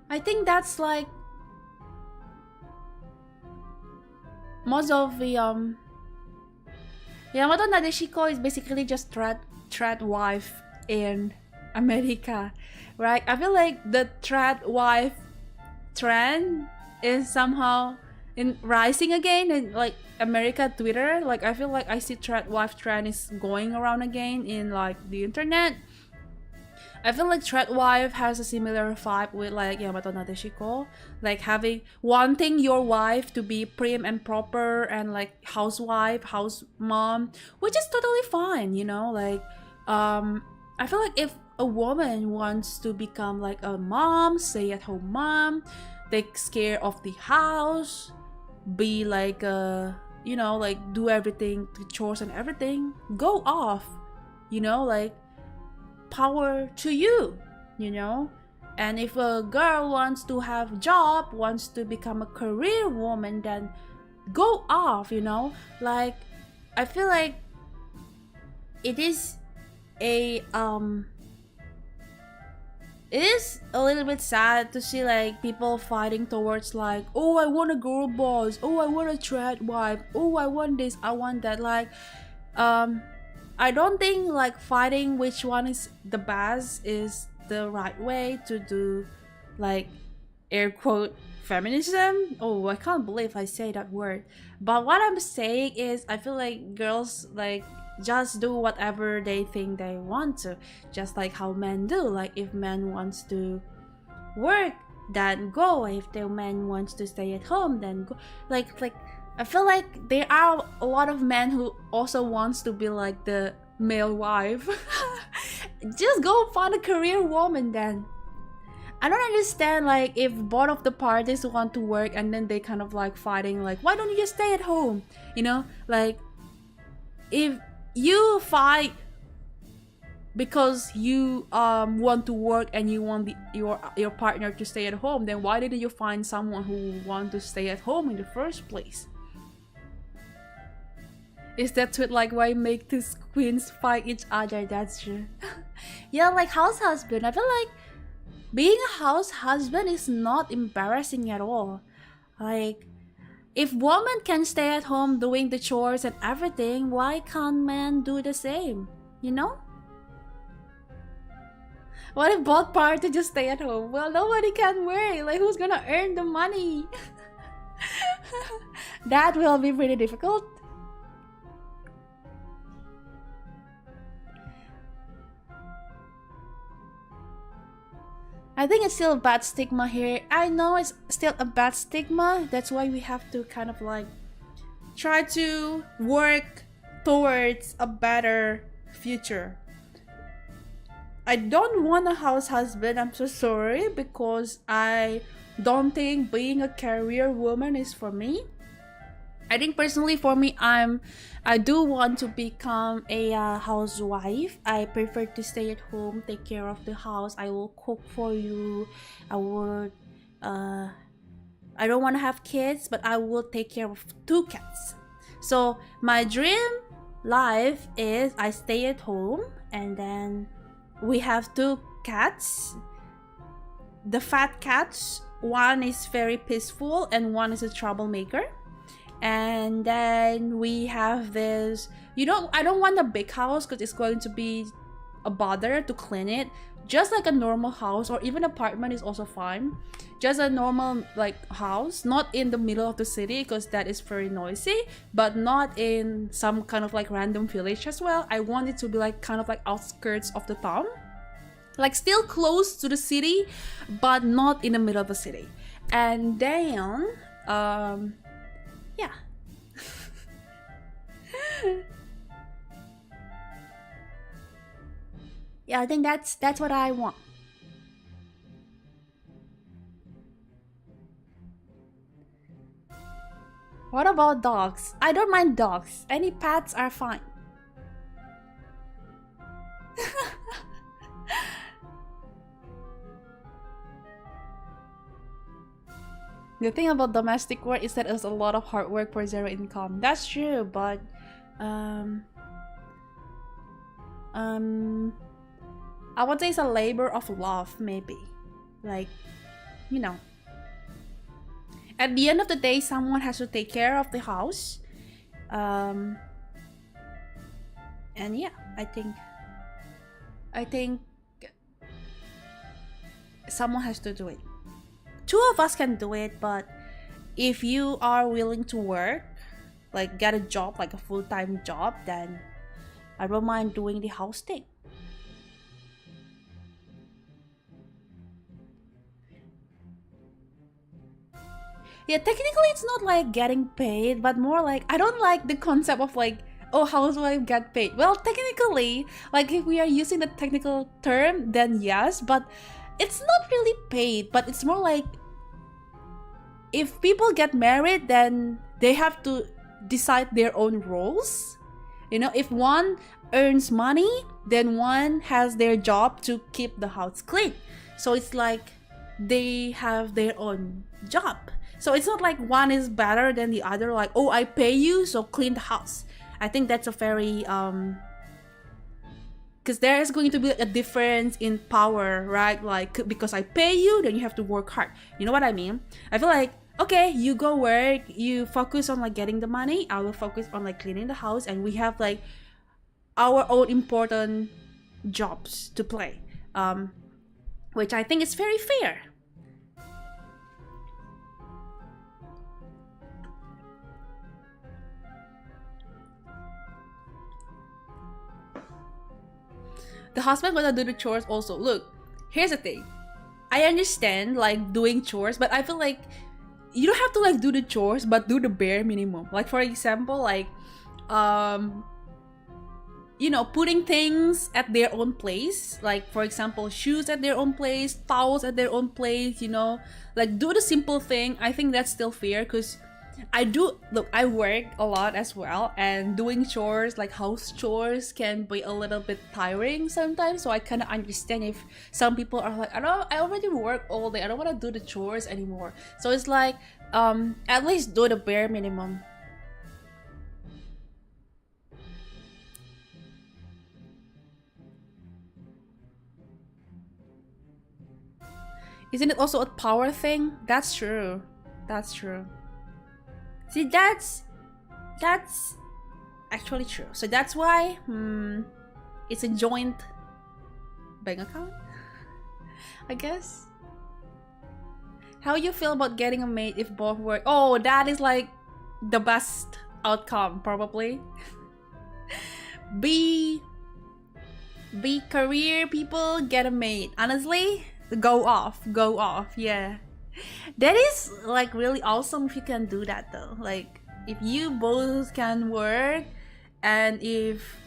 I think that's like most of the Yamato Nadeshiko is basically just trad wife in America, right? I feel like the trad wife trend is somehow in rising again in like America Twitter. Like, I feel like I see trad wife trend is going around again in like the internet. I feel like Threadwife has a similar vibe with like Yamato Nadeshiko, like having wanting your wife to be prim and proper and like housewife, house mom, which is totally fine, you know. Like, I feel like if a woman wants to become like a mom, stay-at-home mom, takes care of the house, be like you know, like do everything, the chores and everything, go off, you know, like power to you, you know. And if a girl wants to have job, wants to become a career woman, then go off, you know. Like, I feel like it is a it is a little bit sad to see like people fighting towards like, oh, I want a girl boss, oh, I want a trad wife, oh, I want this, I want that. Like, I don't think like fighting which one is the best is the right way to do, like, air quote feminism. Oh, I can't believe I say that word. But what I'm saying is, I feel like girls like just do whatever they think they want to, just like how men do. Like, if men wants to work, then go. If the man wants to stay at home, then go. Like I feel like there are a lot of men who also wants to be like the male wife. Just go find a career woman then. I don't understand, like, if both of the parties want to work and then they kind of like fighting, like, why don't you just stay at home? You know, like, if you fight because you want to work and you want your partner to stay at home, then why didn't you find someone who want to stay at home in the first place? Is that tweet like, why make these queens fight each other? That's true. Yeah, like house husband. I feel like being a house husband is not embarrassing at all. Like, if women can stay at home doing the chores and everything, why can't men do the same? You know? What if both parties just stay at home? Well, nobody can work. Like, who's gonna earn the money? That will be pretty difficult. I think it's still a bad stigma here. I know it's still a bad stigma. That's why we have to kind of like try to work towards a better future. I don't want a house husband, I'm so sorry, because I don't think being a career woman is for me. I think personally for me, I do want to become a housewife. I prefer to stay at home, take care of the house. I will cook for you. I would I don't want to have kids, but I will take care of 2 cats. So my dream life is I stay at home and then we have 2 cats. The fat cats, one is very peaceful and one is a troublemaker. And then we have this, I don't want a big house because it's going to be a bother to clean it. Just like a normal house or even apartment is also fine. Just a normal like house, not in the middle of the city because that is very noisy, but not in some kind of like random village as well. I want it to be like kind of like outskirts of the town. Like still close to the city, but not in the middle of the city. And then, yeah. Yeah, I think that's what I want. What about dogs? I don't mind dogs. Any pets are fine. The thing about domestic work is that it's a lot of hard work for zero income. That's true, but I would say it's a labor of love, maybe. Like, you know. At the end of the day, someone has to take care of the house. And yeah, I think someone has to do it. 2 of us can do it, but if you are willing to work, like get a job, like a full-time job, then I don't mind doing the house thing. Yeah, technically it's not like getting paid, but more like I don't like the concept of like, oh, housewife get paid. Well, technically, like if we are using the technical term, then yes, but it's not really paid, but it's more like if people get married, then they have to decide their own roles. You know, if one earns money, then one has their job to keep the house clean. So it's like they have their own job. So it's not like one is better than the other, like, oh, I pay you, so clean the house. I think that's a very because there is going to be a difference in power, right? Like, because I pay you, then you have to work hard. You know what I mean? I feel like, okay, you go work, you focus on like getting the money, I will focus on like cleaning the house, and we have like our own important jobs to play, which I think is very fair. The husband gonna do the chores also. Look, here's the thing. I understand like doing chores, but I feel like you don't have to like do the chores, but do the bare minimum. Like for example, like you know, putting things at their own place. Like for example, shoes at their own place, towels at their own place, you know, like do the simple thing. I think that's still fair because I work a lot as well, and doing chores like house chores can be a little bit tiring sometimes. So I kind of understand if some people are like, I already work all day, I don't want to do the chores anymore. So it's like at least do the bare minimum. Isn't it also a power thing? That's true. That's true. See, that's actually true. So that's why it's a joint bank account, I guess. How you feel about getting a maid if both work? Oh, that is like the best outcome probably. be career people, get a maid. Honestly, go off, yeah. That is like really awesome if you can do that though. Like if you both can work, and if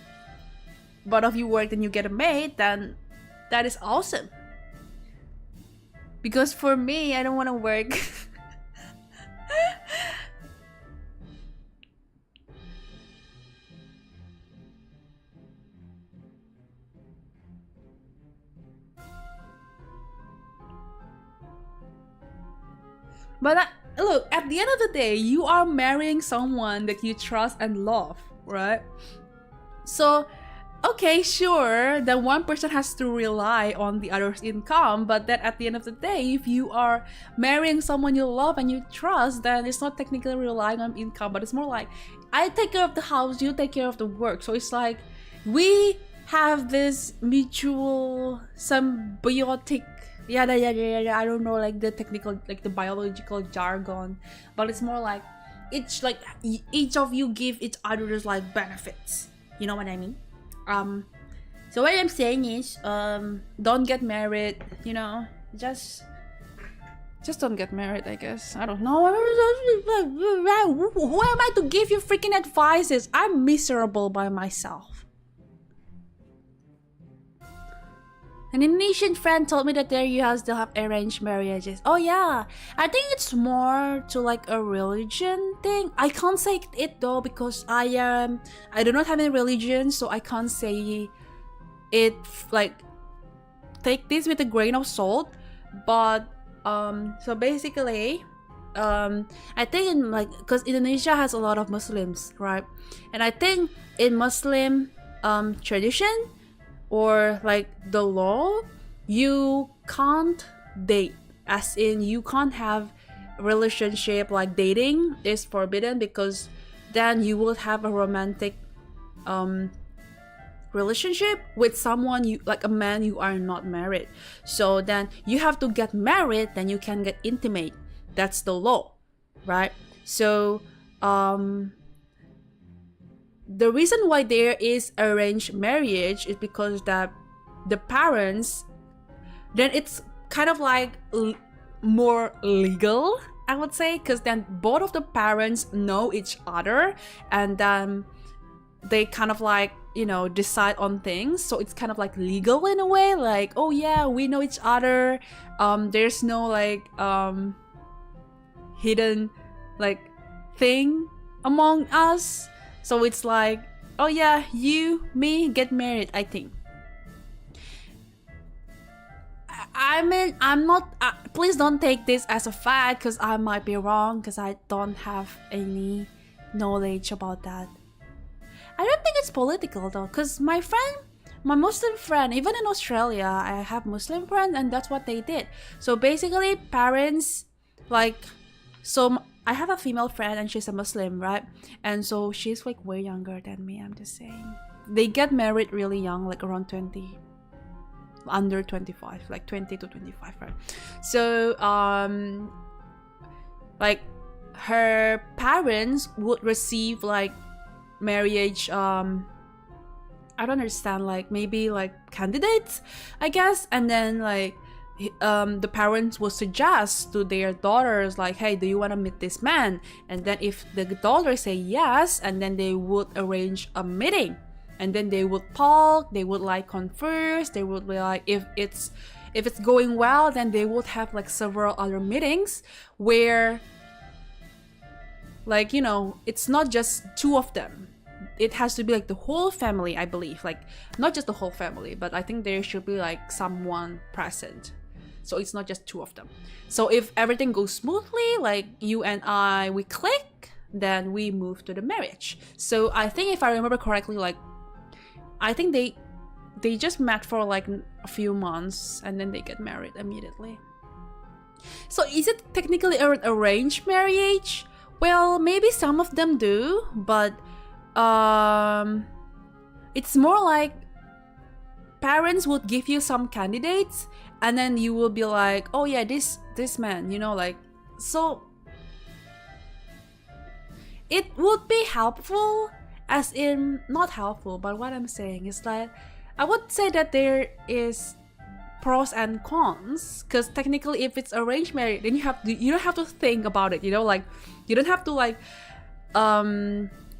both of you work and you get a maid, then that is awesome. Because for me, I don't want to work. But look, at the end of the day, you are marrying someone that you trust and love, right? So, okay, sure, that one person has to rely on the other's income, but then at the end of the day, if you are marrying someone you love and you trust, then it's not technically relying on income, but it's more like, I take care of the house, you take care of the work. So it's like, we have this mutual symbiotic, yeah, I don't know like the technical, like the biological jargon, but it's more like it's like each of you give each other's like benefits. You know what I mean? So what I'm saying is, don't get married. You know, just don't get married. I guess I don't know. Who am I to give you freaking advices? I'm miserable by myself. An Indonesian friend told me that their US still have arranged marriages. Oh yeah, I think it's more to like a religion thing. I can't say it though because I do not have any religion, so I can't say it. Like, take this with a grain of salt. But so basically, I think in like, because Indonesia has a lot of Muslims, right? And I think in Muslim tradition, or like the law, you can't date, as in you can't have relationship. Like dating is forbidden because then you will have a romantic relationship with someone, you like a man you are not married. So then you have to get married, then you can get intimate. That's the law, right? So the reason why there is arranged marriage is because that the parents, then it's kind of like more legal, I would say, because then both of the parents know each other, and then they kind of like, you know, decide on things. So it's kind of like legal in a way, like, oh yeah, we know each other. There's no like hidden like thing among us. So it's like, oh yeah, you, me, get married, I think. I mean, I'm not. Please don't take this as a fact, because I might be wrong, because I don't have any knowledge about that. I don't think it's political though, because my Muslim friend, even in Australia, I have Muslim friends, and that's what they did. So basically, parents, like, so I have a female friend, and she's a Muslim, right? And so she's like way younger than me. I'm just saying, they get married really young, like around 20. Under 25, like 20 to 25, right? So like her parents would receive like marriage, I don't understand, like maybe like candidates, I guess, and then like the parents would suggest to their daughters like, hey, do you want to meet this man? And then if the daughters say yes, and then they would arrange a meeting. And then they would talk, they would like converse, they would be like, if it's going well, then they would have like several other meetings where, like, you know, it's not just two of them. It has to be like the whole family, I believe. Like, not just the whole family, but I think there should be like someone present. So it's not just two of them. So if everything goes smoothly, like you and I, we click, then we move to the marriage. So I think if I remember correctly, like, I think they just met for like a few months, and then they get married immediately. So is it technically an arranged marriage? Well, maybe some of them do, but it's more like parents would give you some candidates, and then you will be like, oh yeah, this man, you know, like, so it would be helpful. As in, not helpful, but what I'm saying is that I would say that there is pros and cons, because technically if it's arranged marriage, then you don't have to think about it, you know, like you don't have to like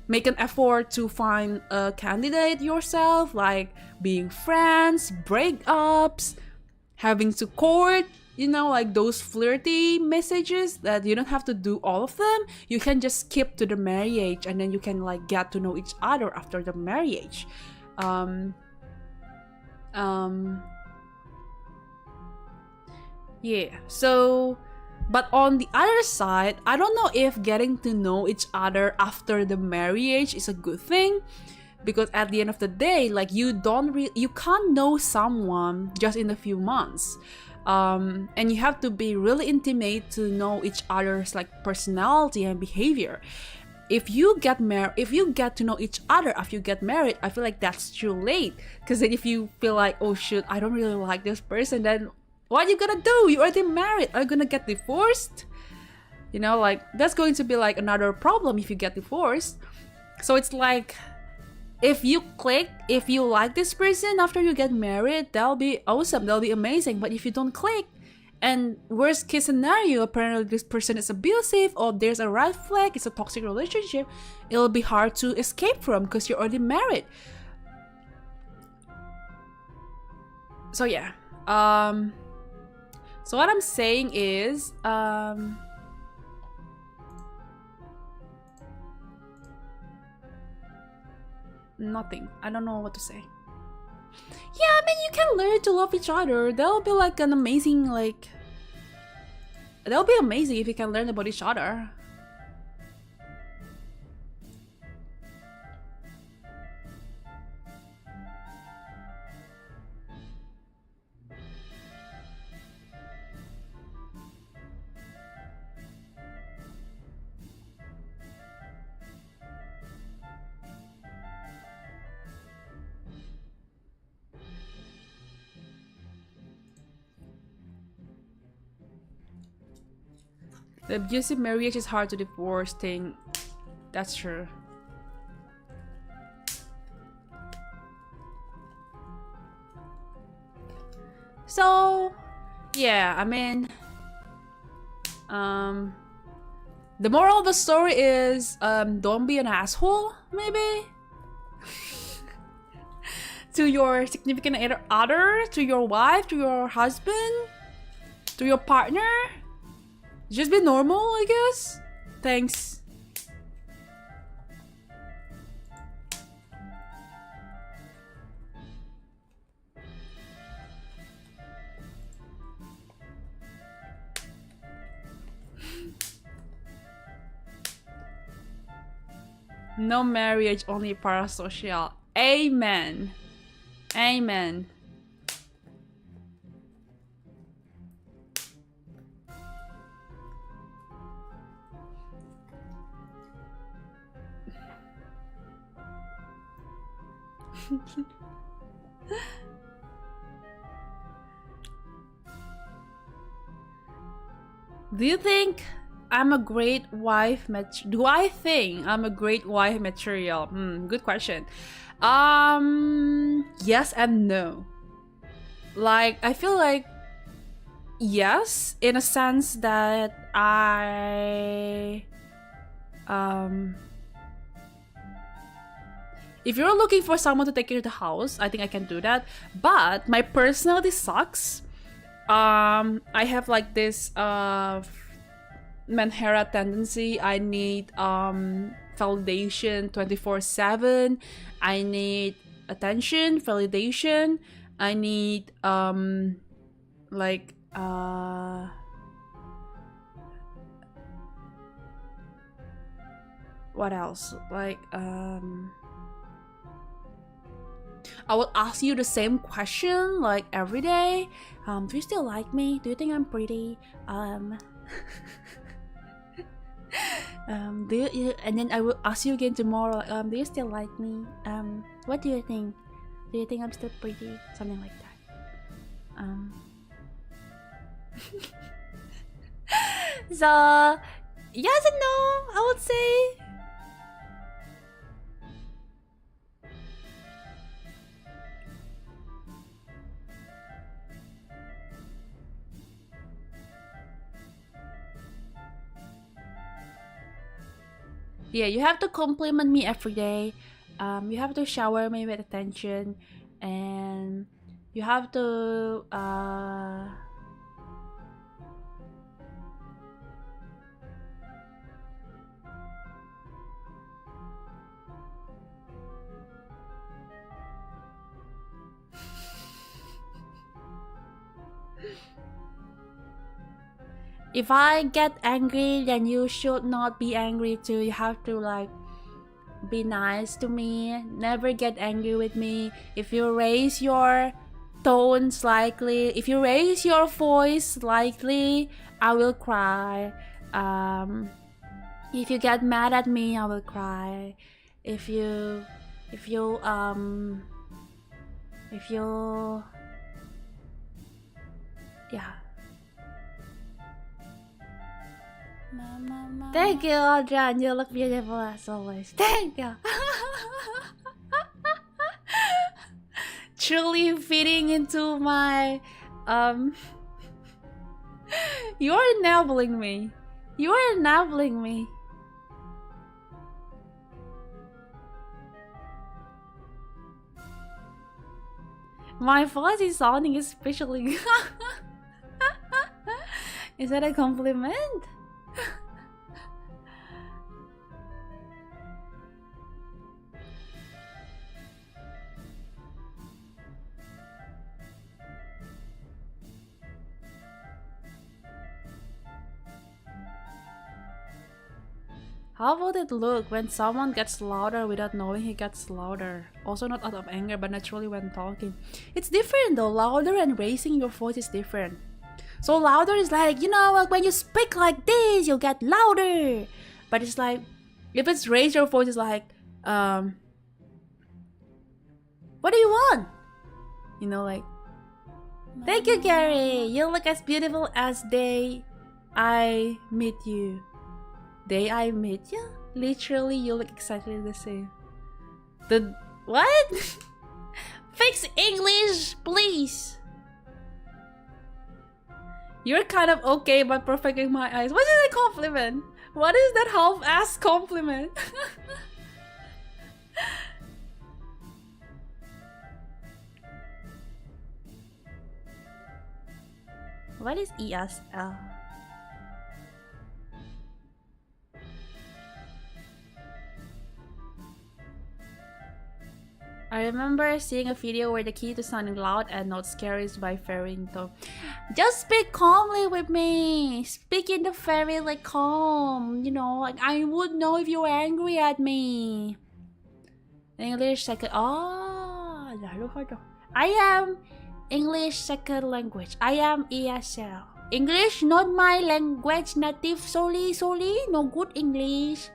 make an effort to find a candidate yourself, like being friends, breakups, having to court, you know, like those flirty messages that you don't have to do all of them. You can just skip to the marriage, and then you can like get to know each other after the marriage. Yeah, so, but on the other side, I don't know if getting to know each other after the marriage is a good thing, because at the end of the day, like, you can't know someone just in a few months. And you have to be really intimate to know each other's like personality and behavior. If you get to know each other after you get married, I feel like that's too late. Because then if you feel like, oh shoot, I don't really like this person, then what are you gonna do? You already married. Are you gonna get divorced? You know, like, that's going to be like another problem if you get divorced. So it's like, if you click, if you like this person after you get married, that'll be awesome, that'll be amazing. But if you don't click, and worst case scenario, apparently this person is abusive, or there's a red flag, it's a toxic relationship, it'll be hard to escape from because you're already married. So yeah, so what I'm saying is, nothing. I don't know what to say. Yeah, I mean, you can learn to love each other. That'll be like an amazing, like, that'll be amazing if you can learn about each other. The abusive marriage is hard to divorce thing. That's true. So, yeah, I mean, The moral of the story is don't be an asshole, maybe? To your significant other, to your wife, to your husband, to your partner. Just be normal, I guess. Thanks. No marriage, only parasocial. Amen. Amen. Do you think I'm a great wife do I think I'm a great wife material? Good question. Yes and no. Like, I feel like yes, in a sense that if you're looking for someone to take care of the house, I think I can do that. But my personality sucks. I have like this Manhera tendency. I need validation 24/7. I need attention, validation. I need like what else? Like I will ask you the same question like every day. Do you still like me? Do you think I'm pretty? And then I will ask you again tomorrow. Do you still like me? What do you think? Do you think I'm still pretty? Something like that. So yes and no, I would say. Yeah, you have to compliment me every day. You have to shower me with attention, and you have to if I get angry, then you should not be angry too. You have to like be nice to me. Never get angry with me. If you raise your tone slightly, if you raise your voice slightly, I will cry. If you get mad at me, I will cry. If you yeah. Thank you, Audran. You look beautiful as always. Thank you. Truly fitting into my You're enabling me. You're enabling me. My voice is sounding especially. Is that a compliment? How would it look when someone gets louder without knowing he gets louder? Also not out of anger, but naturally when talking. It's different though. Louder and raising your voice is different. So louder is like, you know, like when you speak like this, you'll get louder. But it's like, if it's raise your voice, it's like, what do you want? You know, like, thank you, Gary. You look as beautiful as day I meet you. Day I meet you? Literally, you look exactly the same. The what? Fix English, please. You're kind of okay, but perfect in my eyes. What is a compliment? What is that half-ass compliment? What is ESL? I remember seeing a video where the key to sounding loud and not scary is by fairying tone. Just speak calmly with me. Speak in the fairy like calm. You know, like I would know if you were angry at me. English second. Oh, I am English second language. I am ESL. English not my language native. Sorry. No good English.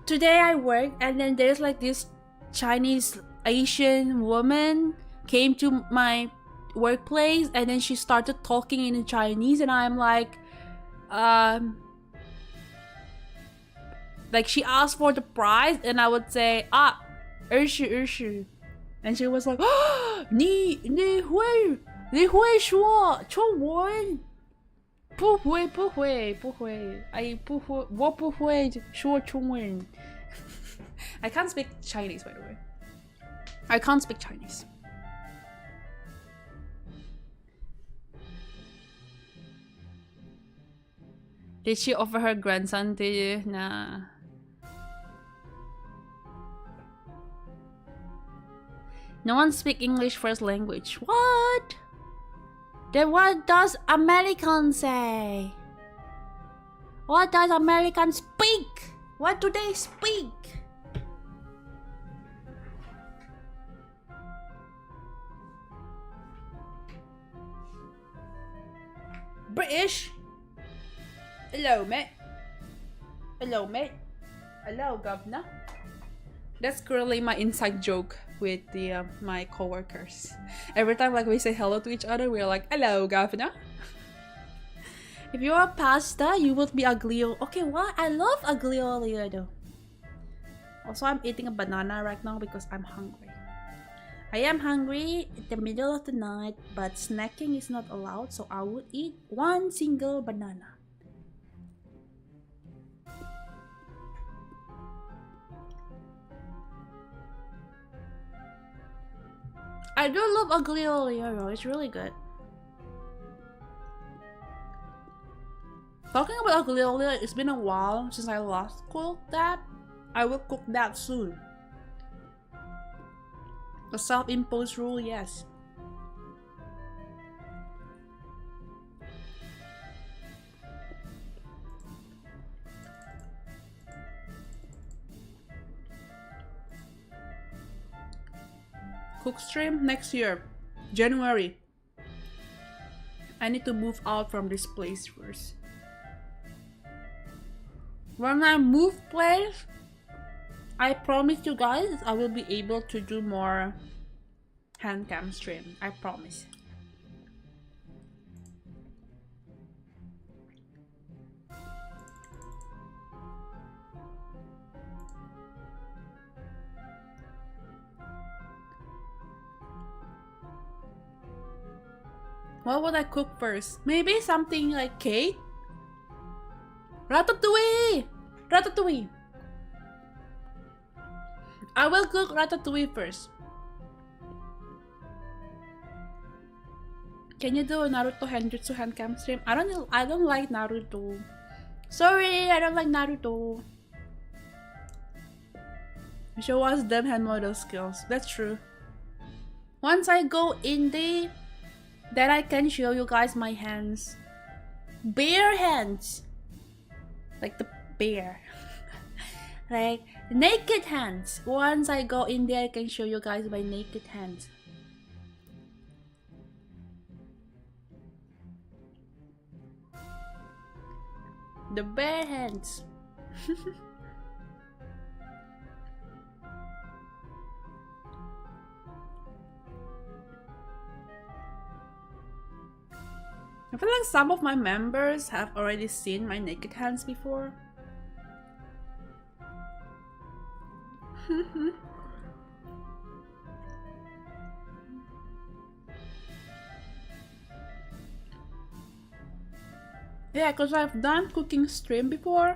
Today I work and then there's like this Chinese Asian woman came to my workplace and then she started talking in Chinese and I'm like she asked for the price and I would say 20and she was like 你会说中文不会我不会说中文 I can't speak Chinese, by the way. I can't speak Chinese. Did she offer her grandson to you? Nah. No one speaks English first language. What? Then what does American say? What does American speak? What do they speak? British? Hello, mate. Hello, mate. Hello, governor. That's currently my inside joke with my coworkers. Every time like we say hello to each other, we're like, hello, governor. If you're a pasta, you would be aglio. Okay, what? I love aglio olio though. Also, I'm eating a banana right now because I'm hungry. I am hungry in the middle of the night, but snacking is not allowed, so I would eat one single banana. I do love aglio olio, it's really good. Talking about aglio olio, it's been a while since I last cooked that. I will cook that soon. A self-imposed rule, yes. Cook stream next year, January. I need to move out from this place first. When I move place, I promise you guys I will be able to do more hand cam stream. I promise. What would I cook first? Maybe something like cake? Ratatouille! Ratatouille! I will cook ratatouille first. Can you do a Naruto Henjutsu handcam stream? I don't like Naruto. Sorry, I don't like Naruto. Show us them hand model skills. That's true. Once I go indie, then I can show you guys my hands. Bare hands. Like the bear. Like naked hands. Once I go in there, I can show you guys my naked hands. The bare hands. I feel like some of my members have already seen my naked hands before. Yeah, because I've done cooking stream before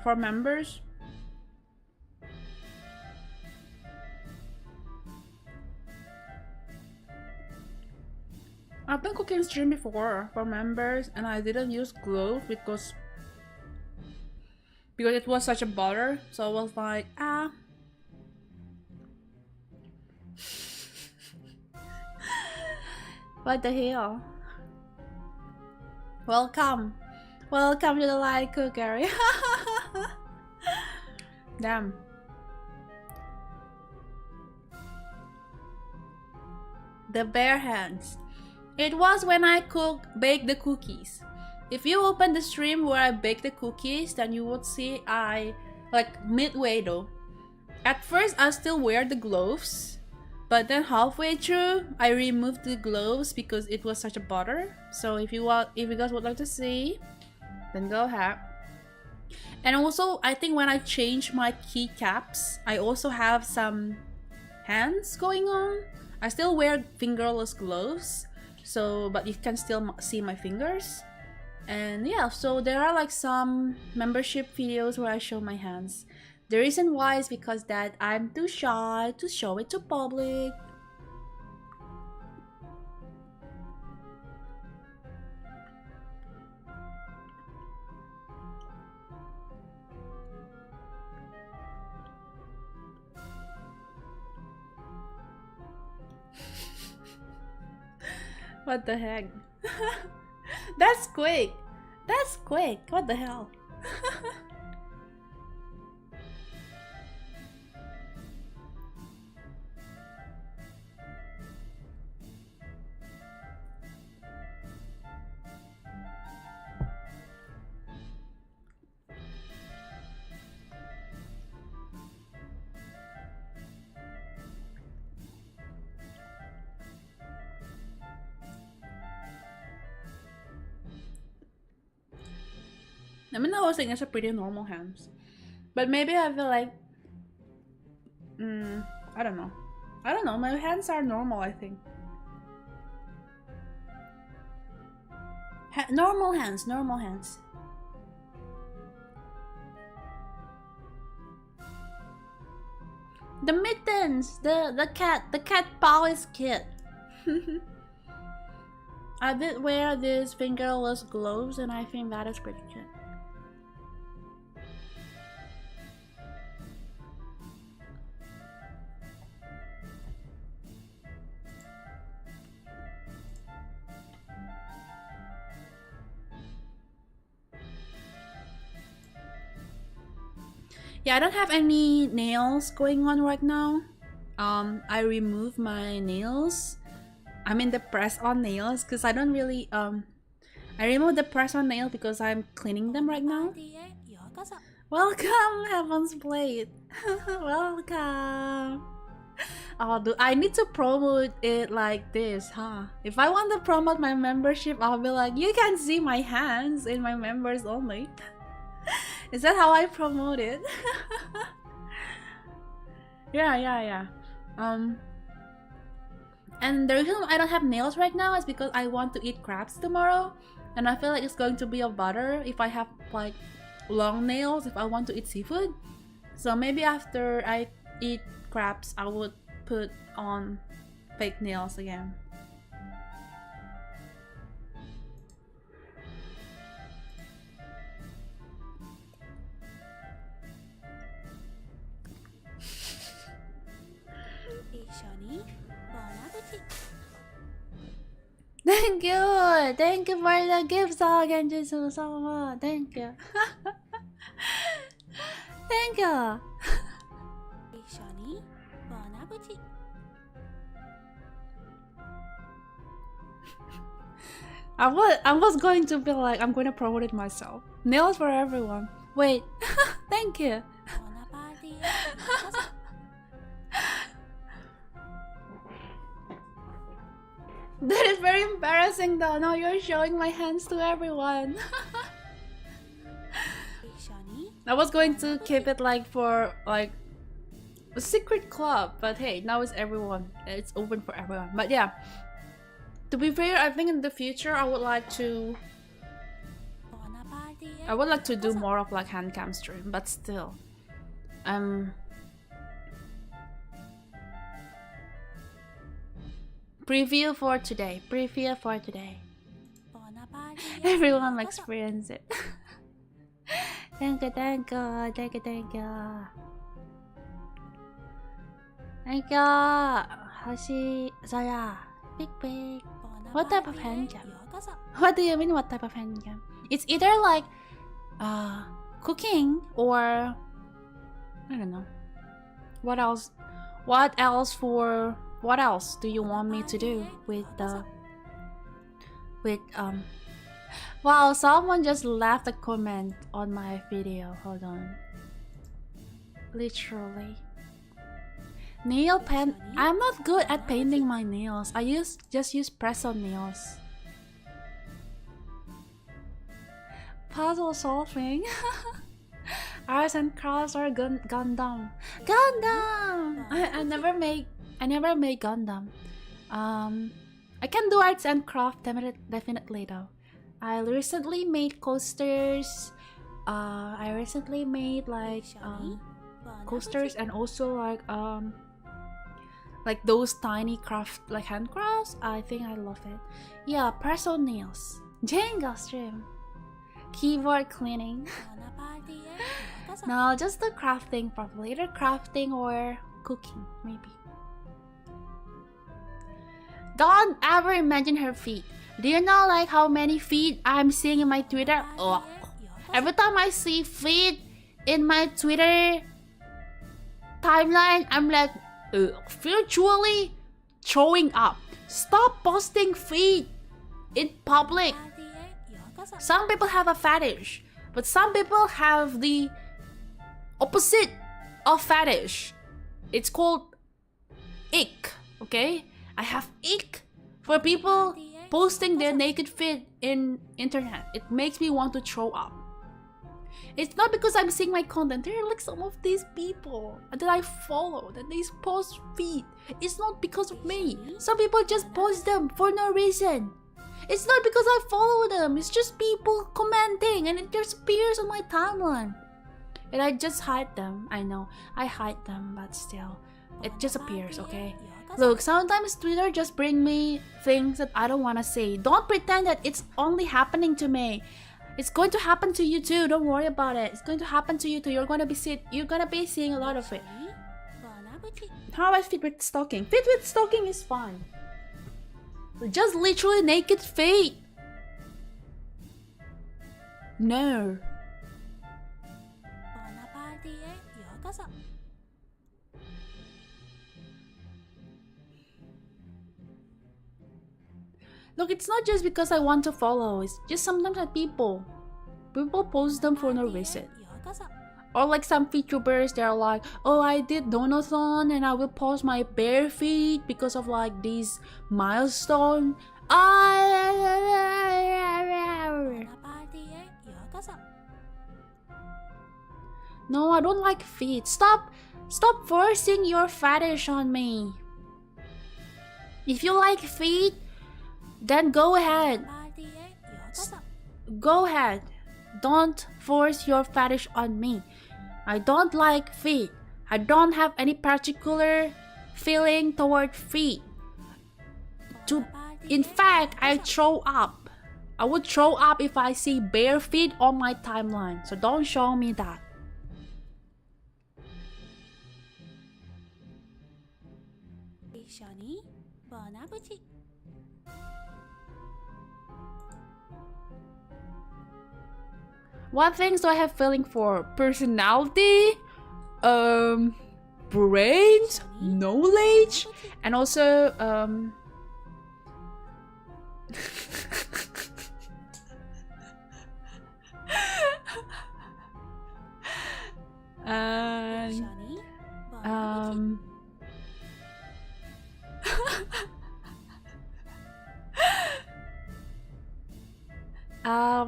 for members. I've done cooking stream before for members, and I didn't use glove because it was such a bother. So I was like, ah. What the hell? Welcome to the light cook area. Damn. The bare hands. It was when I baked the cookies. If you open the stream where I baked the cookies, then you would see midway though. At first I still wear the gloves, but then halfway through I removed the gloves because it was such a bother. So if you guys would like to see, then go ahead. And also I think when I change my keycaps, I also have some hands going on. I still wear fingerless gloves, but you can still see my fingers. And yeah, so there are like some membership videos where I show my hands. The reason why is because that I'm too shy to show it to public. What the heck? That's quick! That's quick! What the hell? I mean, I was thinking it's a pretty normal hands, but maybe I feel like, I don't know. My hands are normal, I think. Normal hands. The mittens, the cat paw is cute. I did wear these fingerless gloves, and I think that is pretty cute. Yeah, I don't have any nails going on right now. I removed my nails. I mean the press-on nails, because I don't really I removed the press-on nails because I'm cleaning them right now. Welcome, Heaven's Blade. Welcome. Oh, dude, I need to promote it like this, huh? If I want to promote my membership, I'll be like, you can see my hands in my members only. Is that how I promote it? Yeah. And the reason I don't have nails right now is because I want to eat crabs tomorrow, and I feel like it's going to be a bother if I have like long nails if I want to eat seafood. So maybe after I eat crabs, I would put on fake nails again. Thank you for the gift song, and so much. Thank you. Thank you. I was going to be like, I'm going to promote it myself. Nails for everyone. Wait. Thank you. That is very embarrassing though. Now you're showing my hands to everyone. I was going to keep it like for like a secret club, but hey, now it's everyone. It's open for everyone. But yeah. To be fair, I think in the future I would like to do more of like hand cam stream, but still. Preview for today. Everyone experience it. Thank you. Thank you. Hashi, Zaya, big. What type of hand cam? What do you mean what type of hand cam? It's either like cooking or I don't know. What else do you want me to do with wow, someone just left a comment on my video. Hold on. Literally. Nail pen. I'm not good at painting my nails. I just use press-on nails. Puzzle solving. Arts and crafts or Gundam. I never make Gundam. I can do arts and craft definitely though. I recently made coasters. I recently made like coasters and also like those tiny hand crafts. I think I love it. Yeah, press-on nails. Jenga stream. Keyboard cleaning. No, just the crafting probably. Either crafting or cooking, maybe. Don't ever imagine her feet. Do you know like how many feet I'm seeing in my Twitter? Oh. Every time I see feet in my Twitter timeline, I'm like virtually throwing up. Stop posting feet in public. Some people have a fetish, but some people have the opposite of fetish. It's called ick, okay? I have ick for people posting their naked feet in internet. It makes me want to throw up. It's not because I'm seeing my content. There are like some of these people that I follow that they post feet. It's not because of me. Some people just post them for no reason. It's not because I follow them. It's just people commenting and it just appears on my timeline. And I just hide them. I know. I hide them, but still. It just appears, okay? Look, sometimes Twitter just bring me things that I don't want to say. Don't pretend that it's only happening to me. It's going to happen to you too. Don't worry about it. It's going to happen to you too. You're gonna be seeing a lot of it. How about fit with stocking? Fit with stocking is fine. Just literally naked feet. No. Look, it's not just because I want to follow. It's just sometimes that people post them for no reason. Or like some VTubers, they're like, oh, I did donathon and I will post my bare feet because of like these milestone. No, I don't like feet. Stop forcing your fetish on me. If you like feet, then go ahead. Go ahead. Don't force your fetish on me. I don't like feet. I don't have any particular feeling toward feet. In fact, I throw up. I would throw up if I see bare feet on my timeline. So don't show me that. What things do I have feeling for? Personality, brains, knowledge, and also and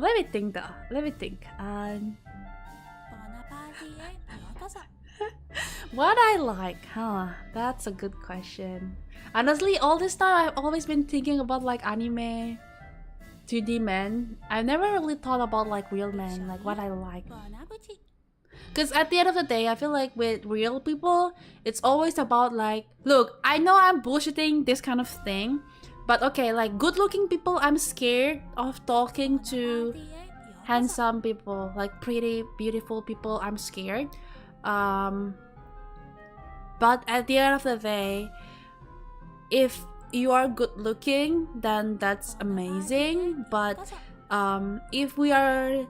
let me think though. Let me think. What I like, huh? That's a good question. Honestly, all this time I've always been thinking about like anime 2D men. I've never really thought about like real men, like what I like. Because at the end of the day, I feel like with real people, it's always about like, look, I know I'm bullshitting this kind of thing, but okay, like good looking people, I'm scared of talking to handsome people, like pretty, beautiful people, I'm scared. But at the end of the day, if you are good looking, then that's amazing. But if we are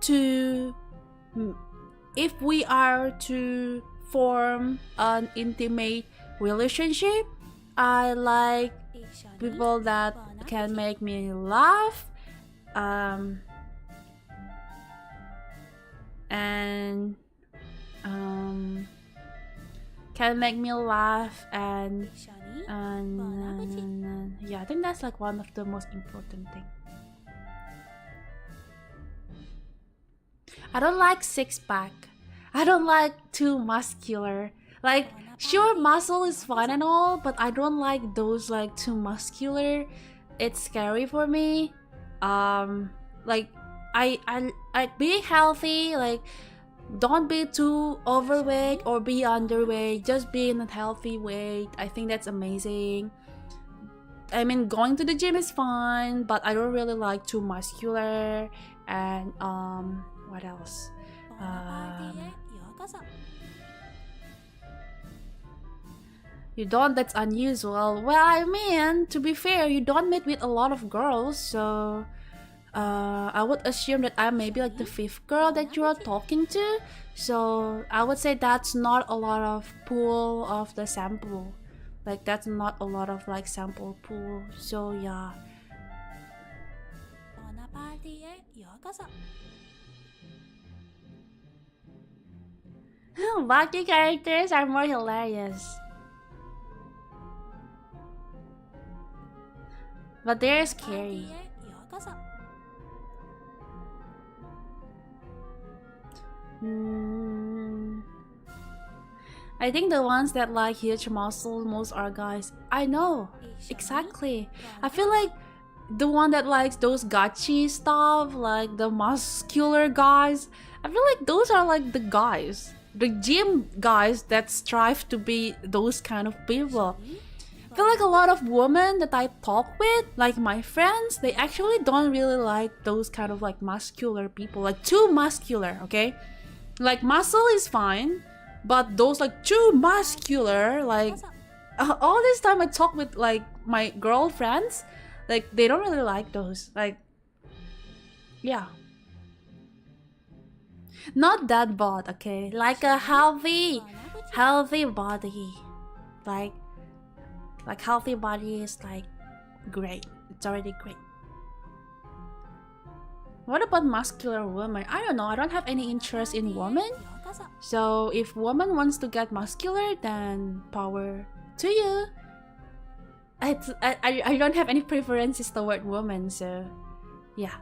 to form an intimate relationship, I like people that can make me laugh, and can make me laugh and yeah, I think that's like one of the most important thing. I don't like six-pack. I don't like too muscular. Like, sure, muscle is fun and all, but I don't like those like too muscular. It's scary for me. Like I be healthy. Like, don't be too overweight or be underweight. Just be in a healthy weight. I think that's amazing. I mean, going to the gym is fun, but I don't really like too muscular. And what else? You don't, that's unusual. Well, I mean, to be fair, you don't meet with a lot of girls, so I would assume that I'm maybe like the fifth girl that you are talking to. So I would say that's not a lot of pool of the sample. Like, that's not a lot of like sample pool. So yeah. Baki characters are more hilarious. But they're scary. I think the ones that like huge muscles most are guys. I know, exactly. I feel like the one that likes those gachi stuff, like the muscular guys, I feel like those are like the guys, the gym guys that strive to be those kind of people. I feel like a lot of women that I talk with, like my friends, they actually don't really like those kind of like muscular people, like too muscular, okay? Like muscle is fine, but those like too muscular, like all this time I talk with like my girlfriends, like they don't really like those. Like, yeah, not that bod, okay? Like a healthy body, like healthy body is like great. It's already great. What about muscular women? I don't know. I don't have any interest in women. So if woman wants to get muscular, then power to you. I don't have any preferences toward women, so yeah.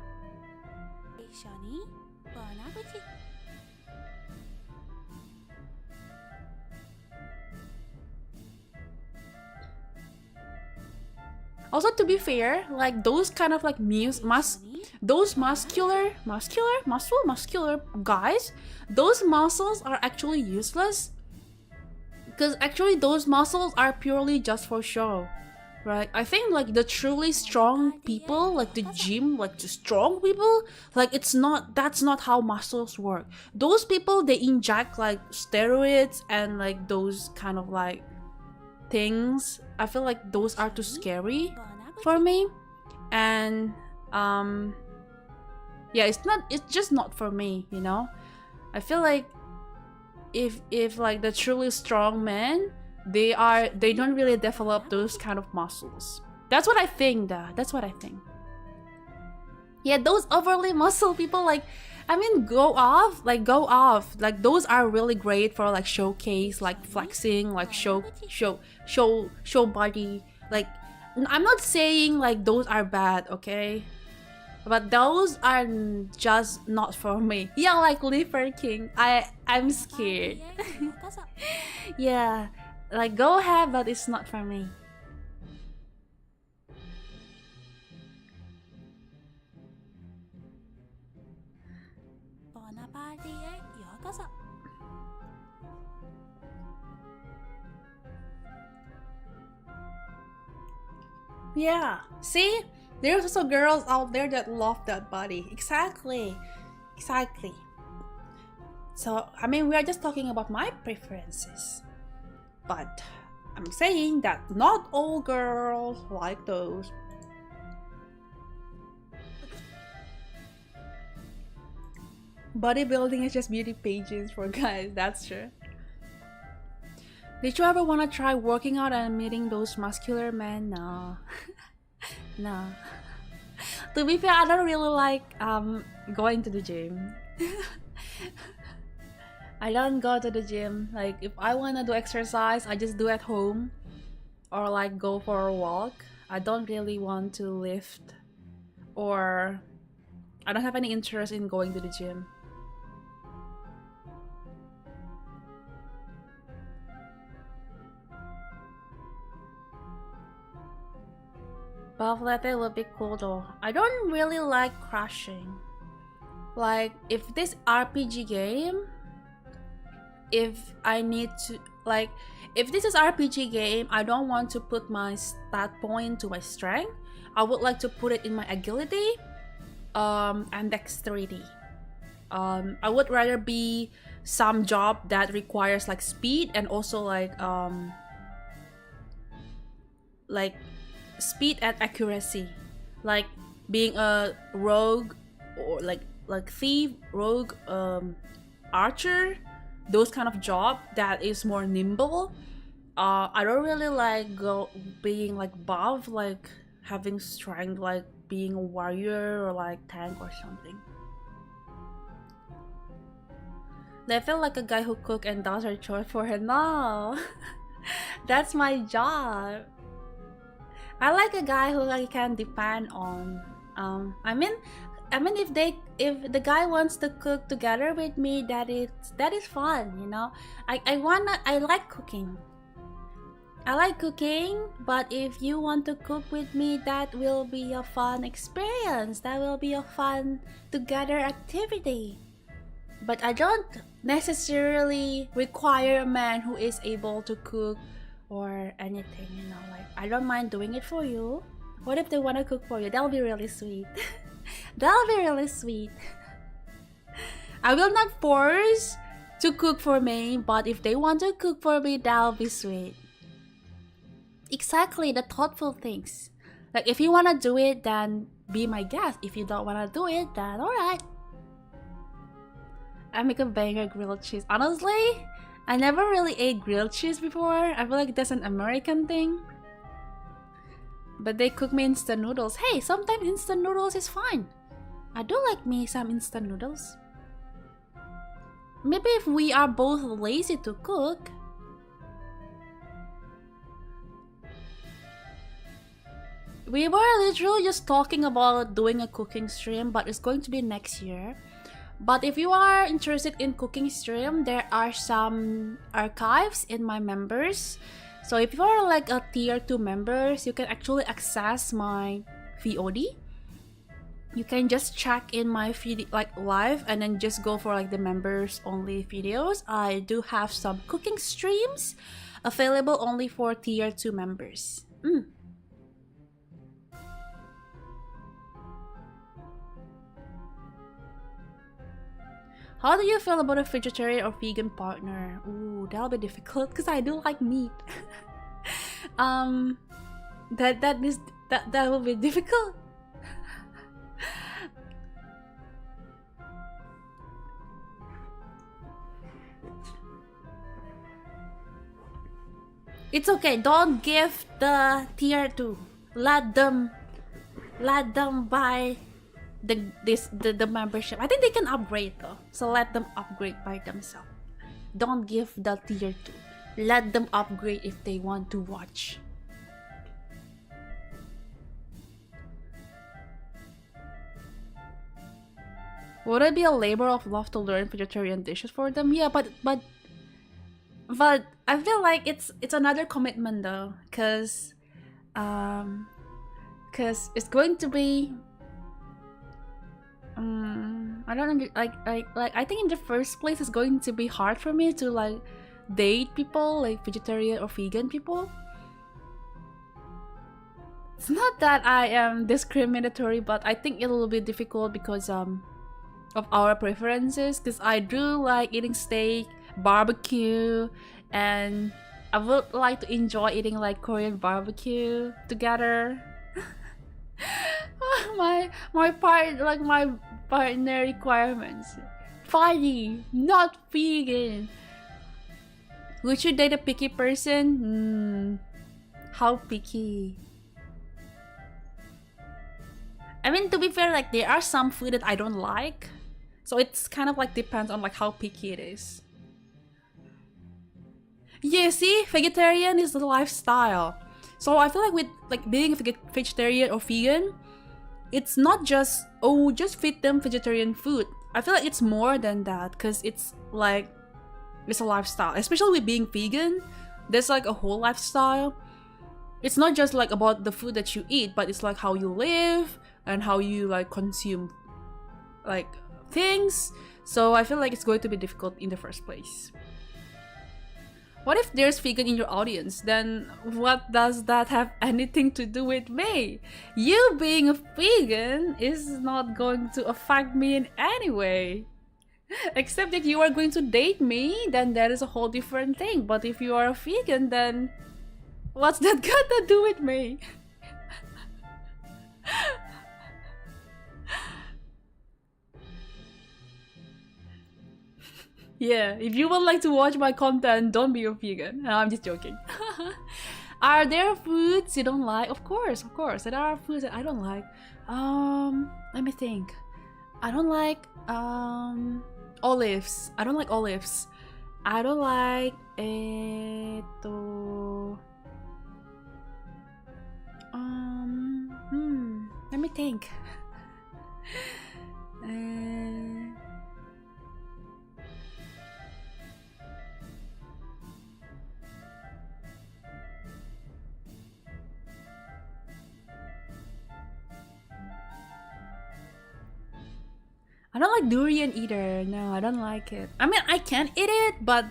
Also, to be fair, like those kind of like those muscular guys, those muscles are actually useless, because actually those muscles are purely just for show, right? I think like the truly strong people, like the gym, like the strong people, like that's not how muscles work. Those people, they inject like steroids and like those kind of like things. I feel like those are too scary for me, and yeah, it's just not for me, you know. I feel like if like the truly strong men, they don't really develop those kind of muscles. That's what I think. That's what I think. Yeah, those overly muscle people, like, I mean, go off. Like those are really great for like showcase, like flexing, like show body. Like, I'm not saying like those are bad, okay? But those are just not for me. Yeah, like Liver King. I'm scared. Yeah, like go ahead, but it's not for me. Yeah. See? There's also girls out there that love that body. Exactly. Exactly. So, I mean, we are just talking about my preferences. But I'm saying that not all girls like those. Bodybuilding is just beauty pages for guys, that's true. Did you ever want to try working out and meeting those muscular men? No. No. To be fair, I don't really like going to the gym. I don't go to the gym. Like, if I want to do exercise, I just do at home or like go for a walk. I don't really want to lift, or I don't have any interest in going to the gym. Buff latte would be cool though. I don't really like crashing. Like, if this RPG game, if I need to, like, if this is RPG game, I don't want to put my stat point to my strength. I would like to put it in my agility and dexterity. I would rather be some job that requires like speed and also like speed and accuracy, like being a rogue or like thief, rogue, archer, those kind of job that is more nimble. I don't really like being like buff, like having strength, like being a warrior or like tank or something. I feel like a guy who cook and does her chores for her. No. That's my job. I like a guy who I can depend on. I mean, if the guy wants to cook together with me, that is fun, you know. I like cooking. I like cooking, but if you want to cook with me, that will be a fun experience. That will be a fun together activity. But I don't necessarily require a man who is able to cook or anything, you know. Like, I don't mind doing it for you. What if they want to cook for you? That'll be really sweet. That'll be really sweet. I will not force to cook for me, but if they want to cook for me, that'll be sweet. Exactly, the thoughtful things. Like, if you want to do it, then be my guest. If you don't want to do it, then alright. I make a banger grilled cheese. Honestly, I never really ate grilled cheese before. I feel like that's an American thing. But they cook me instant noodles. Hey, sometimes instant noodles is fine. I do like me some instant noodles. Maybe if we are both lazy to cook. We were literally just talking about doing a cooking stream, but it's going to be next year. But if you are interested in cooking stream, there are some archives in my members. So if you are like a tier 2 members, you can actually access my VOD. You can just check in my feed like live and then just go for like the members only videos. I do have some cooking streams available only for tier 2 members. How do you feel about a vegetarian or vegan partner? Ooh, that'll be difficult because I do like meat. That will be difficult. It's okay. Don't give the tier 2. Let them buy the membership. I think they can upgrade though, so let them upgrade by themselves. Don't give the tier 2. Let them upgrade if they want to watch. Would it be a labor of love to learn vegetarian dishes for them? Yeah, but I feel like it's another commitment though, cause it's going to be I don't know, like I think in the first place it's going to be hard for me to like date people like vegetarian or vegan people. It's not that I am discriminatory, but I think it will be difficult because of our preferences. Because I do like eating steak, barbecue, and I would like to enjoy eating like Korean barbecue together. My partner requirements. Funny, not vegan. Would you date a picky person? How picky? I mean, to be fair, like there are some food that I don't like, so it's kind of like depends on like how picky it is. Yeah, see, vegetarian is the lifestyle. So I feel like with like being a vegetarian or vegan, it's not just just feed them vegetarian food. I feel like it's more than that because it's like it's a lifestyle. Especially with being vegan, there's like a whole lifestyle. It's not just like about the food that you eat, but it's like how you live and how you like consume like things. So I feel like it's going to be difficult in the first place. What if there's vegan in your audience? Then what does that have anything to do with me? You being a vegan is not going to affect me in any way. Except that you are going to date me, then that is a whole different thing. But if you are a vegan, then what's that got to do with me? Yeah, if you would like to watch my content, don't be a vegan. No, I'm just joking. Are there foods you don't like? Of course. There are foods that I don't like. Let me think. I don't like olives. I don't like olives. I don't like let me think. I don't like durian either. No, I don't like it. I mean, I can eat it, but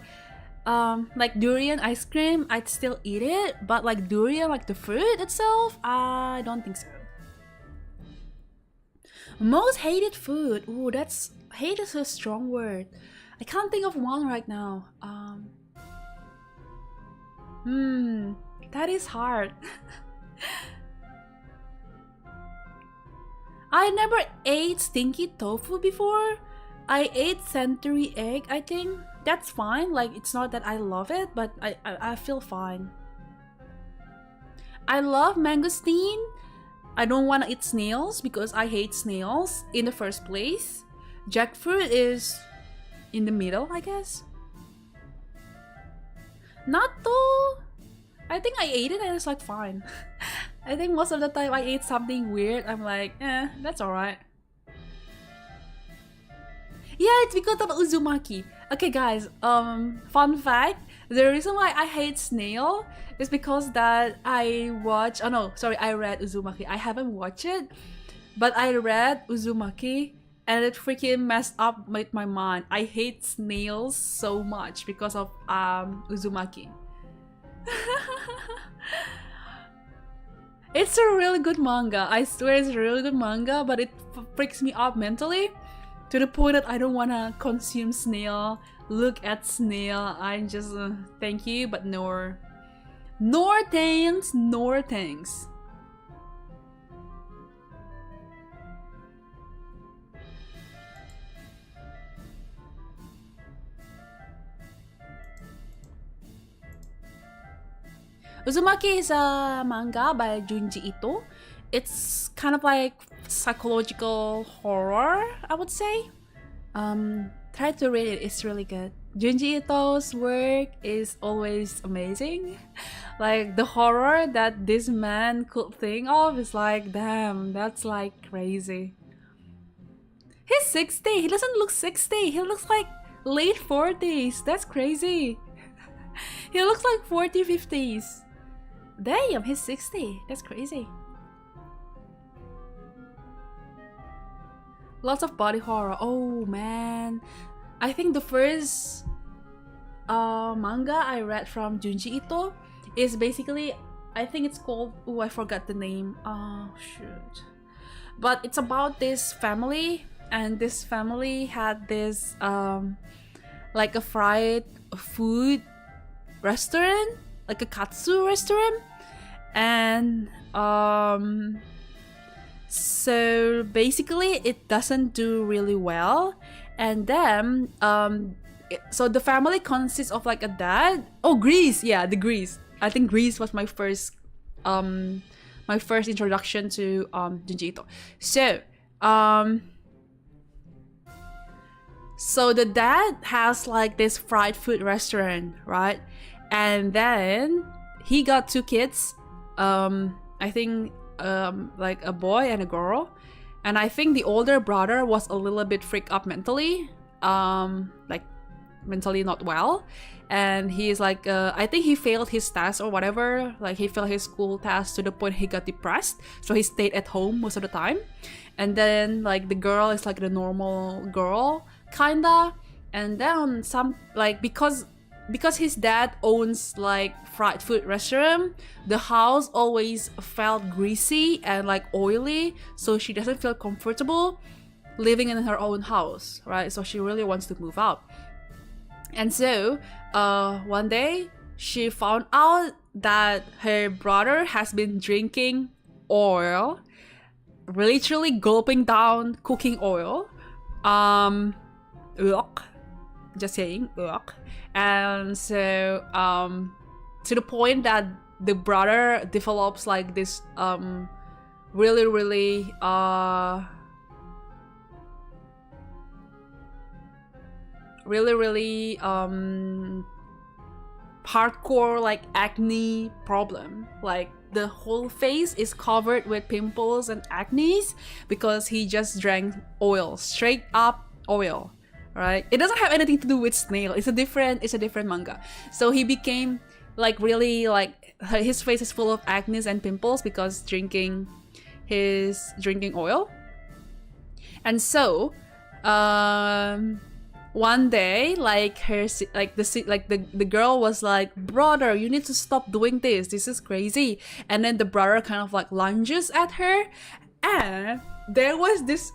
like durian ice cream, I'd still eat it. But like durian, like the fruit itself, I don't think so. Most hated food. Ooh, hate is a strong word. I can't think of one right now. That is hard. I never ate stinky tofu before. I ate century egg, I think. That's fine. Like, it's not that I love it, but I feel fine. I love mangosteen. I don't want to eat snails because I hate snails in the first place. Jackfruit is in the middle, I guess. Natto, I think I ate it and it's like fine. I think most of the time I ate something weird, I'm like, that's alright. Yeah, it's because of Uzumaki. Okay guys, fun fact, the reason why I hate snail is because that I read Uzumaki. I haven't watched it, but I read Uzumaki and it freaking messed up with my mind. I hate snails so much because of Uzumaki. It's a really good manga. I swear it's a really good manga, but it freaks me out mentally to the point that I don't want to consume snail, look at snail. I'm just, thank you, but nor thanks. Uzumaki is a manga by Junji Ito. It's kind of like psychological horror, I would say. Try to read it, it's really good. Junji Ito's work is always amazing. Like the horror that this man could think of is like, damn, that's like crazy. He's 60, he doesn't look 60, he looks like late 40s, that's crazy. He looks like 40, 50s. Damn, he's 60. That's crazy. Lots of body horror. Oh man. I think the first manga I read from Junji Ito is basically I think it's called, oh, I forgot the name. Oh shoot. But it's about this family, and this family had this like a fried food restaurant, like a katsu restaurant. And so basically it doesn't do really well. And then so the family consists of like a dad. Oh, Grease. Yeah, the Grease. I think Grease was my first introduction to Junji Ito. So the dad has like this fried food restaurant, right? And then he got 2 kids. I think like a boy and a girl. And I think the older brother was a little bit freaked up mentally, like mentally not well. And he's like, I think he failed his test or whatever. Like he failed his school test to the point he got depressed. So he stayed at home most of the time. And then like the girl is like the normal girl, kinda. And then some, like, because his dad owns like fried food restaurant, the house always felt greasy and like oily, so she doesn't feel comfortable living in her own house, right? So she really wants to move out. And so one day she found out that her brother has been drinking oil, literally gulping down cooking oil. Just saying, and so to the point that the brother develops like this really hardcore like acne problem. Like the whole face is covered with pimples and acne because he just drank oil, straight up oil. Right? It doesn't have anything to do with snail. It's a different manga. So he became like really like his face is full of acne and pimples because drinking oil. And so one day like the girl was like, brother, you need to stop doing this. This is crazy. And then the brother kind of like lunges at her, and there was this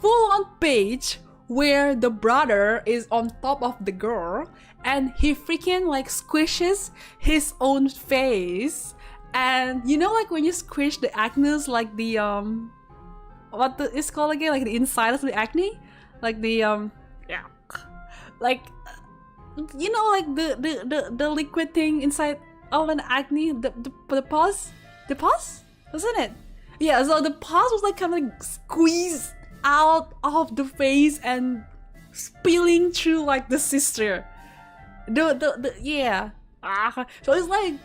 full-on page where the brother is on top of the girl and he freaking like squishes his own face. And you know, like when you squish the acne, like the it's called again, like the inside of the acne, like the like you know, like the liquid thing inside of an acne, the pus, wasn't it? Yeah, so the pus was like kind of like squeezed out of the face and spilling through like the sister. Yeah. So it's like,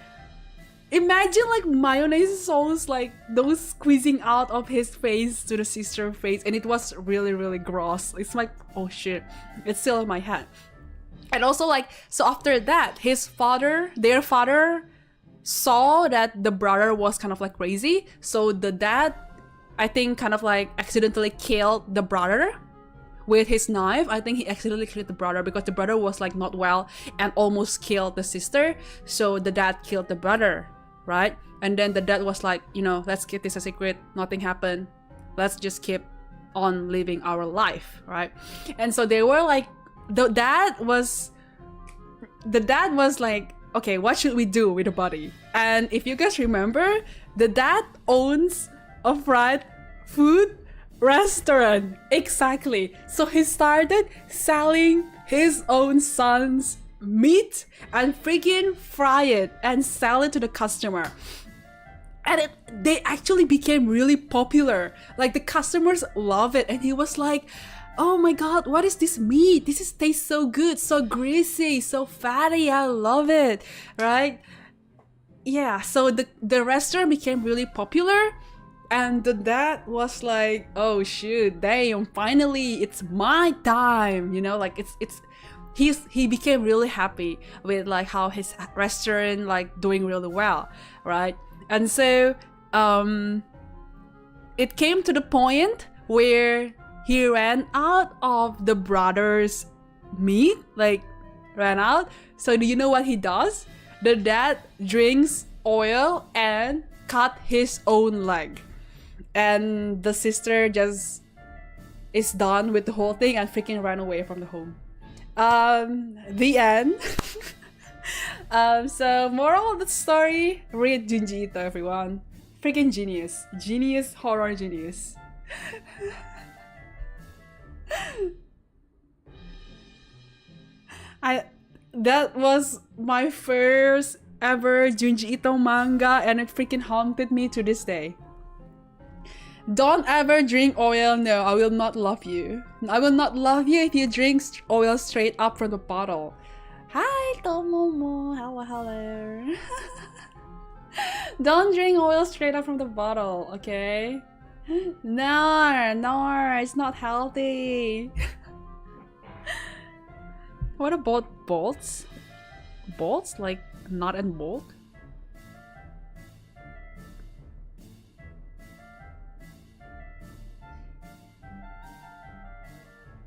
imagine like mayonnaise sauce, like those squeezing out of his face to the sister face, and it was really gross. It's like, oh shit, it's still in my head. And also like, so after that, their father saw that the brother was kind of like crazy, so the dad, I think, kind of like accidentally killed the brother with his knife. I think he accidentally killed the brother because the brother was like not well and almost killed the sister. So the dad killed the brother, right? And then the dad was like, you know, let's keep this a secret. Nothing happened. Let's just keep on living our life, right? And so they were like, the dad was like, okay, what should we do with the body? And if you guys remember, the dad owns a fried food restaurant. Exactly. So he started selling his own son's meat and freaking fry it and sell it to the customer. And they actually became really popular. Like the customers love it. And he was like, oh my god, what is this meat? This tastes so good, so greasy, so fatty. I love it, right? Yeah, so the restaurant became really popular. And the dad was like, oh shoot, damn, finally it's my time, you know, like he became really happy with like how his restaurant like doing really well, right? And so it came to the point where he ran out of the brother's meat, like ran out. So do you know what he does? The dad drinks oil and cut his own leg. And the sister just is done with the whole thing and freaking ran away from the home. The end. So moral of the story, read Junji Ito, everyone. Freaking genius. Genius, horror genius. That was my first ever Junji Ito manga, and it freaking haunted me to this day. Don't ever drink oil. No, I will not love you. I will not love you if you drink oil straight up from the bottle. Hi, Tomomo. Hello. Don't drink oil straight up from the bottle, okay? No, it's not healthy. What about bolts? Bolts? Like nut and bolt?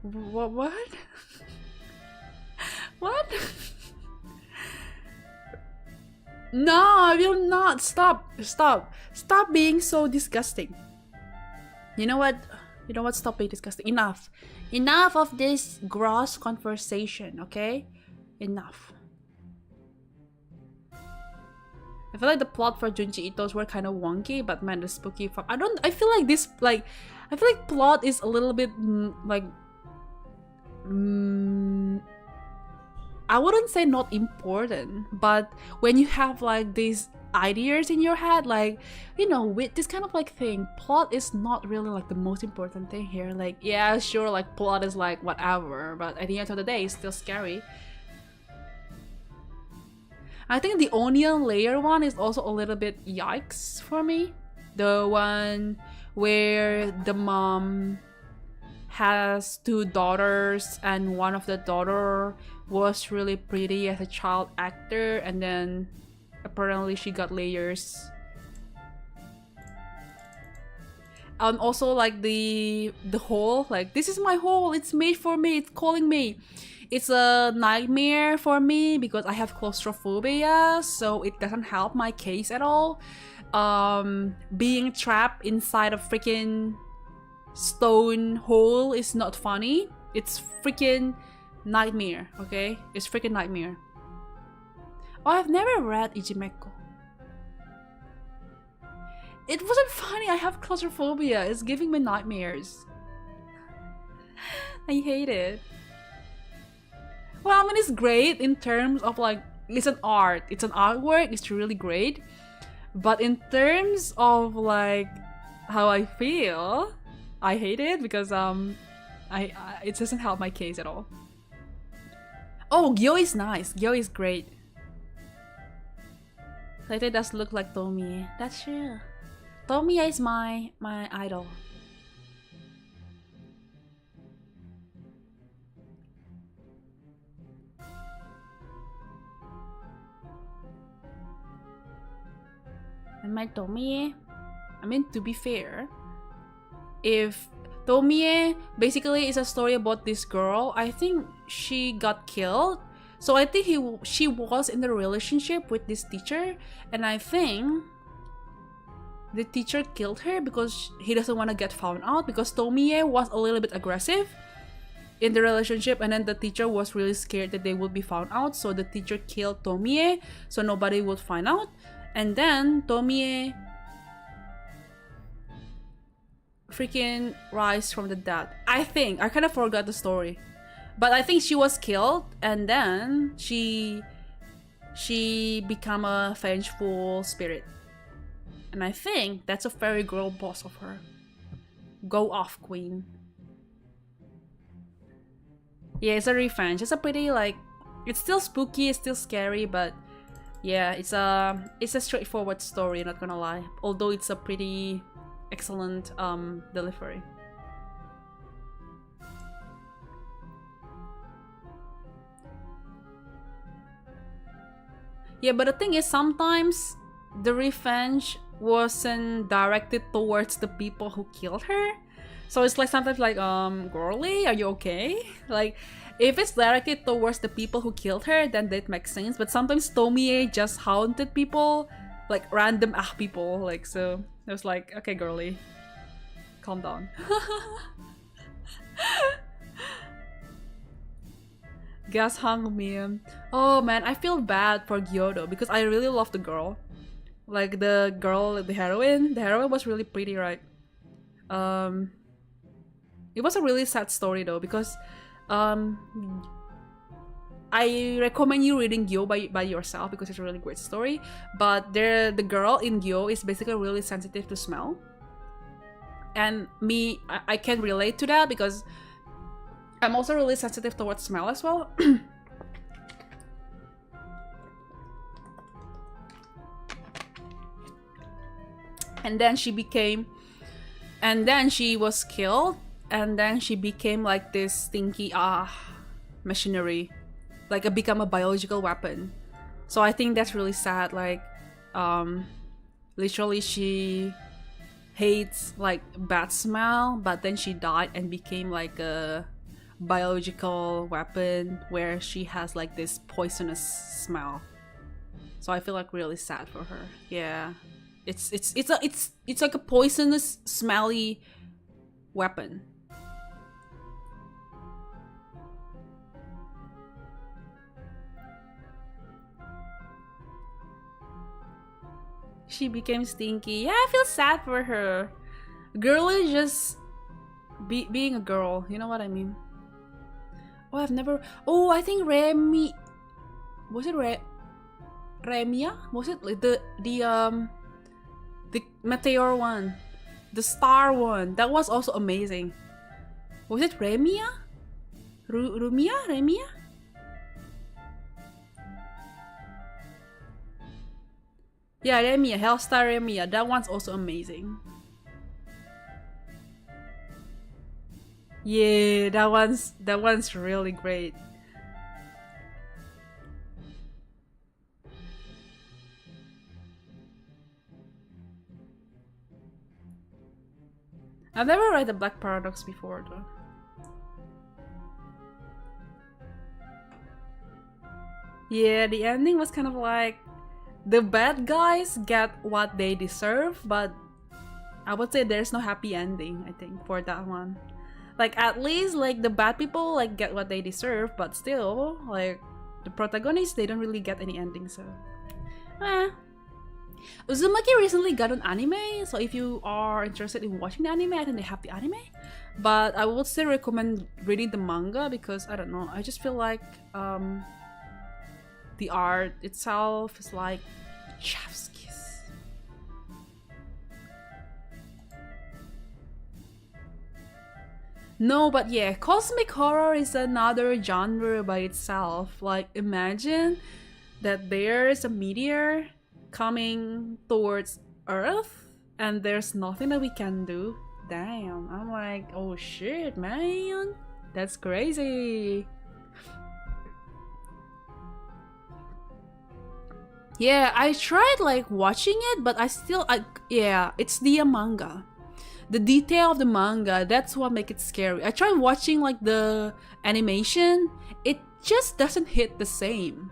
What? What? No, I will not. Stop being so disgusting. You know what? Stop being disgusting. Enough of this gross conversation, okay? Enough. I feel like the plot for Junji Ito's were kind of wonky, but man, the spooky I feel like plot is a little bit I wouldn't say not important, but when you have like these ideas in your head, like, you know, with this kind of like thing, plot is not really like the most important thing here. Like, yeah, sure, like plot is like whatever, but at the end of the day, it's still scary. I think the onion layer one is also a little bit yikes for me. The one where the mom has two daughters and one of the daughter was really pretty as a child actor, and then apparently she got layers. Also like the hole, like, this is my hole, it's made for me, it's calling me. It's a nightmare for me because I have claustrophobia, so it doesn't help my case at all. Being trapped inside a freaking stone hole is not funny. It's freaking nightmare, okay? It's freaking nightmare. Oh, I've never read Ijimeko. It wasn't funny. I have claustrophobia. It's giving me nightmares. I hate it. Well, I mean, it's great in terms of like, it's an art. It's an artwork. It's really great. But in terms of like how I feel, I hate it because it doesn't help my case at all. Oh, Gyo is nice. Gyo is great. It does look like Tomie. That's true. Tomie is my idol. And my Tomie, I mean, to be fair, if Tomie basically is a story about this girl, I think she got killed. So I think she was in the relationship with this teacher, and I think the teacher killed her because he doesn't want to get found out, because Tomie was a little bit aggressive in the relationship, and then the teacher was really scared that they would be found out, so the teacher killed Tomie so nobody would find out. And then Tomie freaking rise from the dead. I think I kind of forgot the story, but I think she was killed, and then she became a vengeful spirit, and I think that's a very girl boss of her. Go off, queen. Yeah, it's a revenge. It's a pretty, like, it's still spooky, it's still scary, but yeah, it's a straightforward story, not gonna lie, although it's a pretty excellent delivery. Yeah, but the thing is, sometimes the revenge wasn't directed towards the people who killed her. So it's like sometimes like, girly, are you okay? Like, if it's directed towards the people who killed her, then that makes sense. But sometimes Tomie just haunted people like random people. Like, so I was like, okay, girly, calm down. Gas hung meme. Oh man, I feel bad for Gyodo because I really love the girl. Like the girl, the heroine. The heroine was really pretty, right? Um, it was a really sad story though because um, I recommend you reading Gyo by yourself because it's a really great story. But the girl in Gyo is basically really sensitive to smell, and me, I can relate to that because I'm also really sensitive towards smell as well. And then she was killed, and then she became like this stinky machinery, like become a biological weapon. So I think that's really sad. Like, literally she hates like bad smell, but then she died and became like a biological weapon where she has like this poisonous smell. So I feel like really sad for her. Yeah, it's like a poisonous, smelly weapon. She became stinky. Yeah, I feel sad for her. Girl is just being a girl. You know what I mean? Oh, I've never. Oh, I think Remy. Was it Remia? Was it like the meteor one, the star one? That was also amazing. Was it Remia? Remia? Yeah, Remia, Hellstar Remia. That one's also amazing. Yeah, that one's really great. I've never read the Black Paradox before though. Yeah, the ending was kind of like the bad guys get what they deserve, but I would say there's no happy ending, I think, for that one. Like, at least like the bad people like get what they deserve, but still, like the protagonists, they don't really get any ending, so Uzumaki recently got an anime, so if you are interested in watching the anime, I think they have the anime. But I would still recommend reading the manga because I don't know, I just feel like the art itself is like chef's kiss. No, but yeah, cosmic horror is another genre by itself. Like, imagine that there's a meteor coming towards Earth and there's nothing that we can do. Damn, I'm like, oh shit, man, that's crazy. Yeah, I tried like watching it, but yeah, it's the manga. The detail of the manga, that's what makes it scary. I tried watching like the animation, it just doesn't hit the same.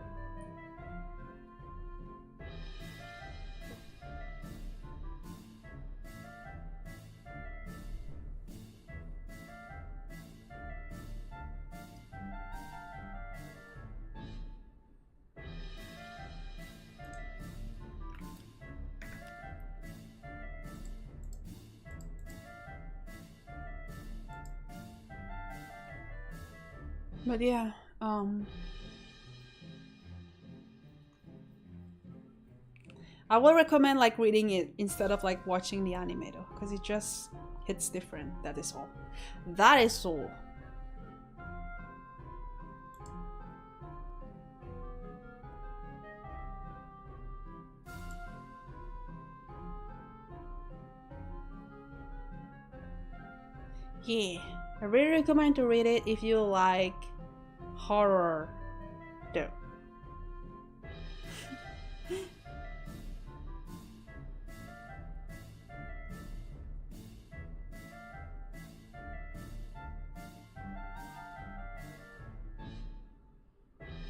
But yeah, I would recommend like reading it instead of like watching the anime though, because it just hits different. That is all. That is all. Yeah, I really recommend to read it if you like horror though.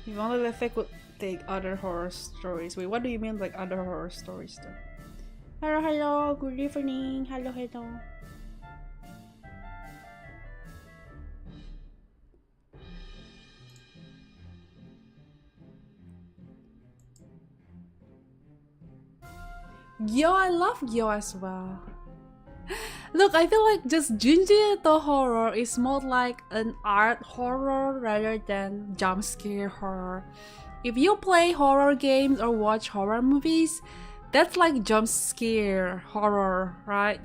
If only the effect would take other horror stories. Wait, what do you mean like other horror stories though? Hello, hello, good evening. Hello, hello. Yo, I love Yo as well. Look, I feel like just Junji Ito horror is more like an art horror rather than jump scare horror. If you play horror games or watch horror movies, that's like jump scare horror, right?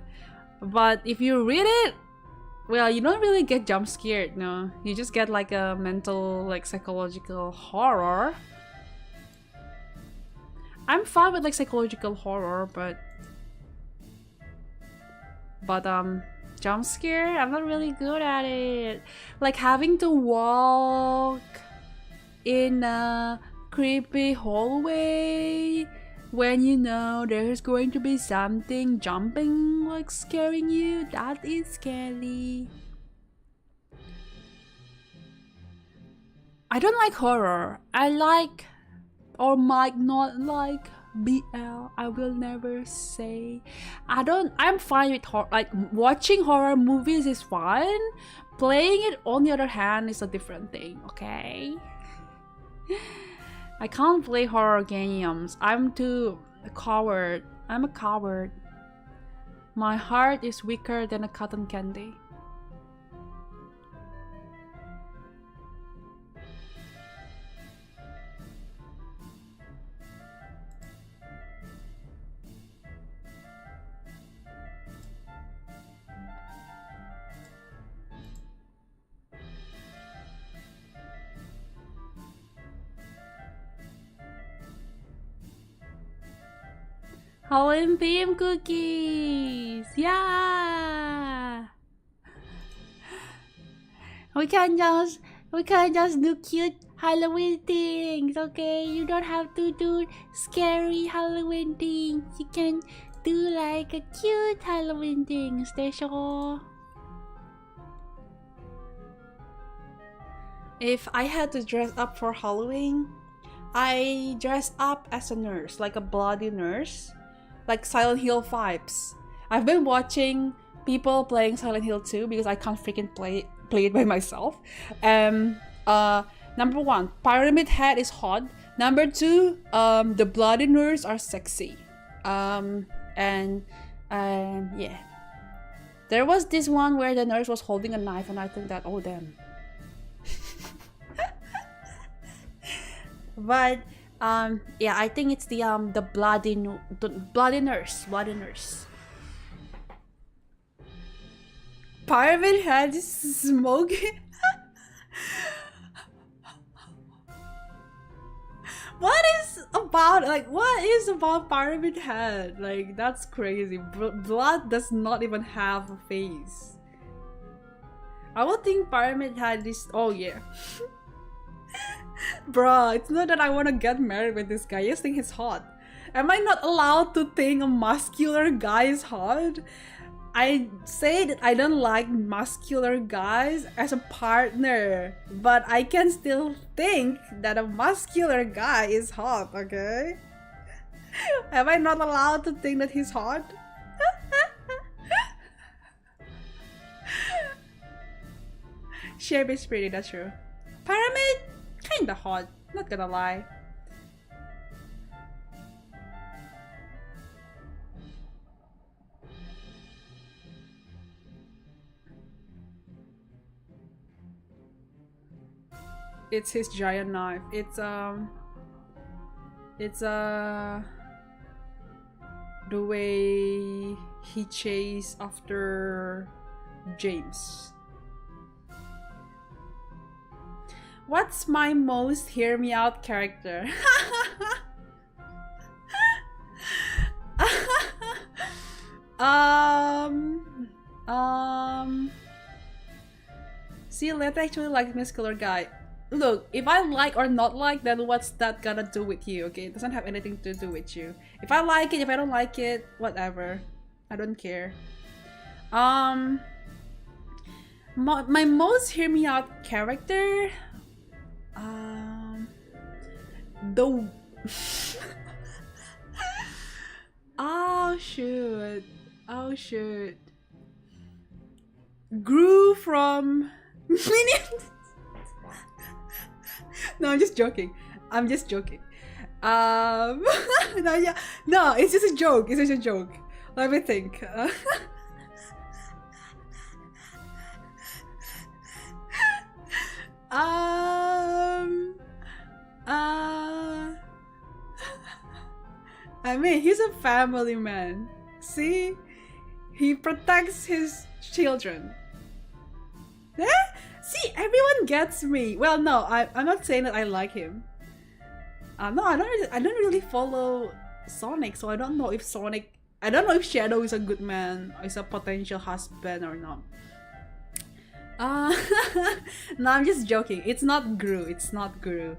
But if you read it, well, you don't really get jump scared, no. You just get like a mental, like psychological horror. I'm fine with like psychological horror, but jump scare, I'm not really good at it. Like having to walk in a creepy hallway when you know there's going to be something jumping, like scaring you, that is scary. I don't like horror. I like, or might not like, BL. I will never say. I'm fine with horror. Like watching horror movies is fun. Playing it, on the other hand, is a different thing, okay? I can't play horror games. I'm too a coward. I'm a coward. My heart is weaker than a cotton candy. Halloween theme cookies! Yeah! We can just do cute Halloween things, okay? You don't have to do scary Halloween things. You can do like a cute Halloween thing, Station. If I had to dress up for Halloween, I dress up as a nurse, like a bloody nurse. Like Silent Hill vibes. I've been watching people playing Silent Hill 2 because I can't freaking play it by myself. Number 1, Pyramid Head is hot. Number 2, the bloody nurse are sexy. Yeah. There was this one where the nurse was holding a knife and I think that, oh damn. But yeah, I think it's the bloody nurse. Pyramid Head is smoking. What is about Pyramid Head? Like, that's crazy. Blood does not even have a face. I would think Pyramid Head is, oh yeah. Bruh, it's not that I want to get married with this guy. I just think he's hot. Am I not allowed to think a muscular guy is hot? I say that I don't like muscular guys as a partner, but I can still think that a muscular guy is hot, okay? Am I not allowed to think that he's hot? Shape is pretty, that's true. Pyramid? Kinda hot, not gonna lie. It's his giant knife. It's the way he chased after James. What's my most hear me out character? See, let's actually like muscular guy. Look, if I like or not like, then what's that gonna do with you, okay? It doesn't have anything to do with you. If I like it, if I don't like it, whatever. I don't care. My most hear me out character, The oh shoot. Oh shoot. Grew from Minions. No, I'm just joking. I'm just joking. No, yeah, no, it's just a joke. It's just a joke. Let me think. I mean, he's a family man. See, he protects his children. Eh? See, everyone gets me. Well, no, I'm not saying that I like him. No, I don't really follow Sonic, so I don't know if Shadow is a good man or is a potential husband or not. No, I'm just joking. It's not Gru. It's not Gru.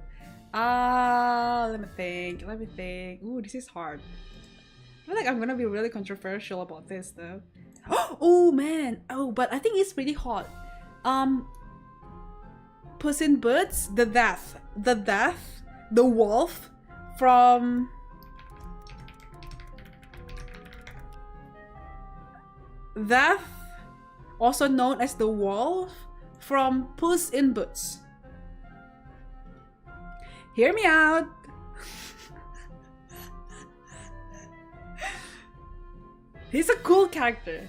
Let me think. Let me think. Ooh, this is hard. I feel like I'm gonna be really controversial about this though. Oh man. Oh, but I think it's pretty hot. Puss in Boots, the wolf from Death, also known as the wolf from Puss in Boots. Hear me out. He's a cool character.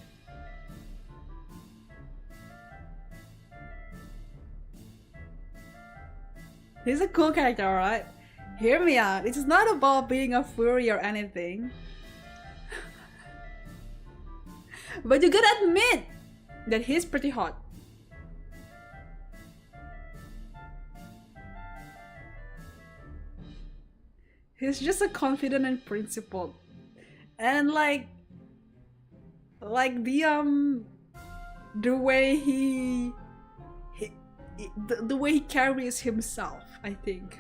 He's a cool character, alright? Hear me out. It's not about being a furry or anything. But you gotta admit that he's pretty hot. He's just a confident and principled. And like the way the way he carries himself, I think.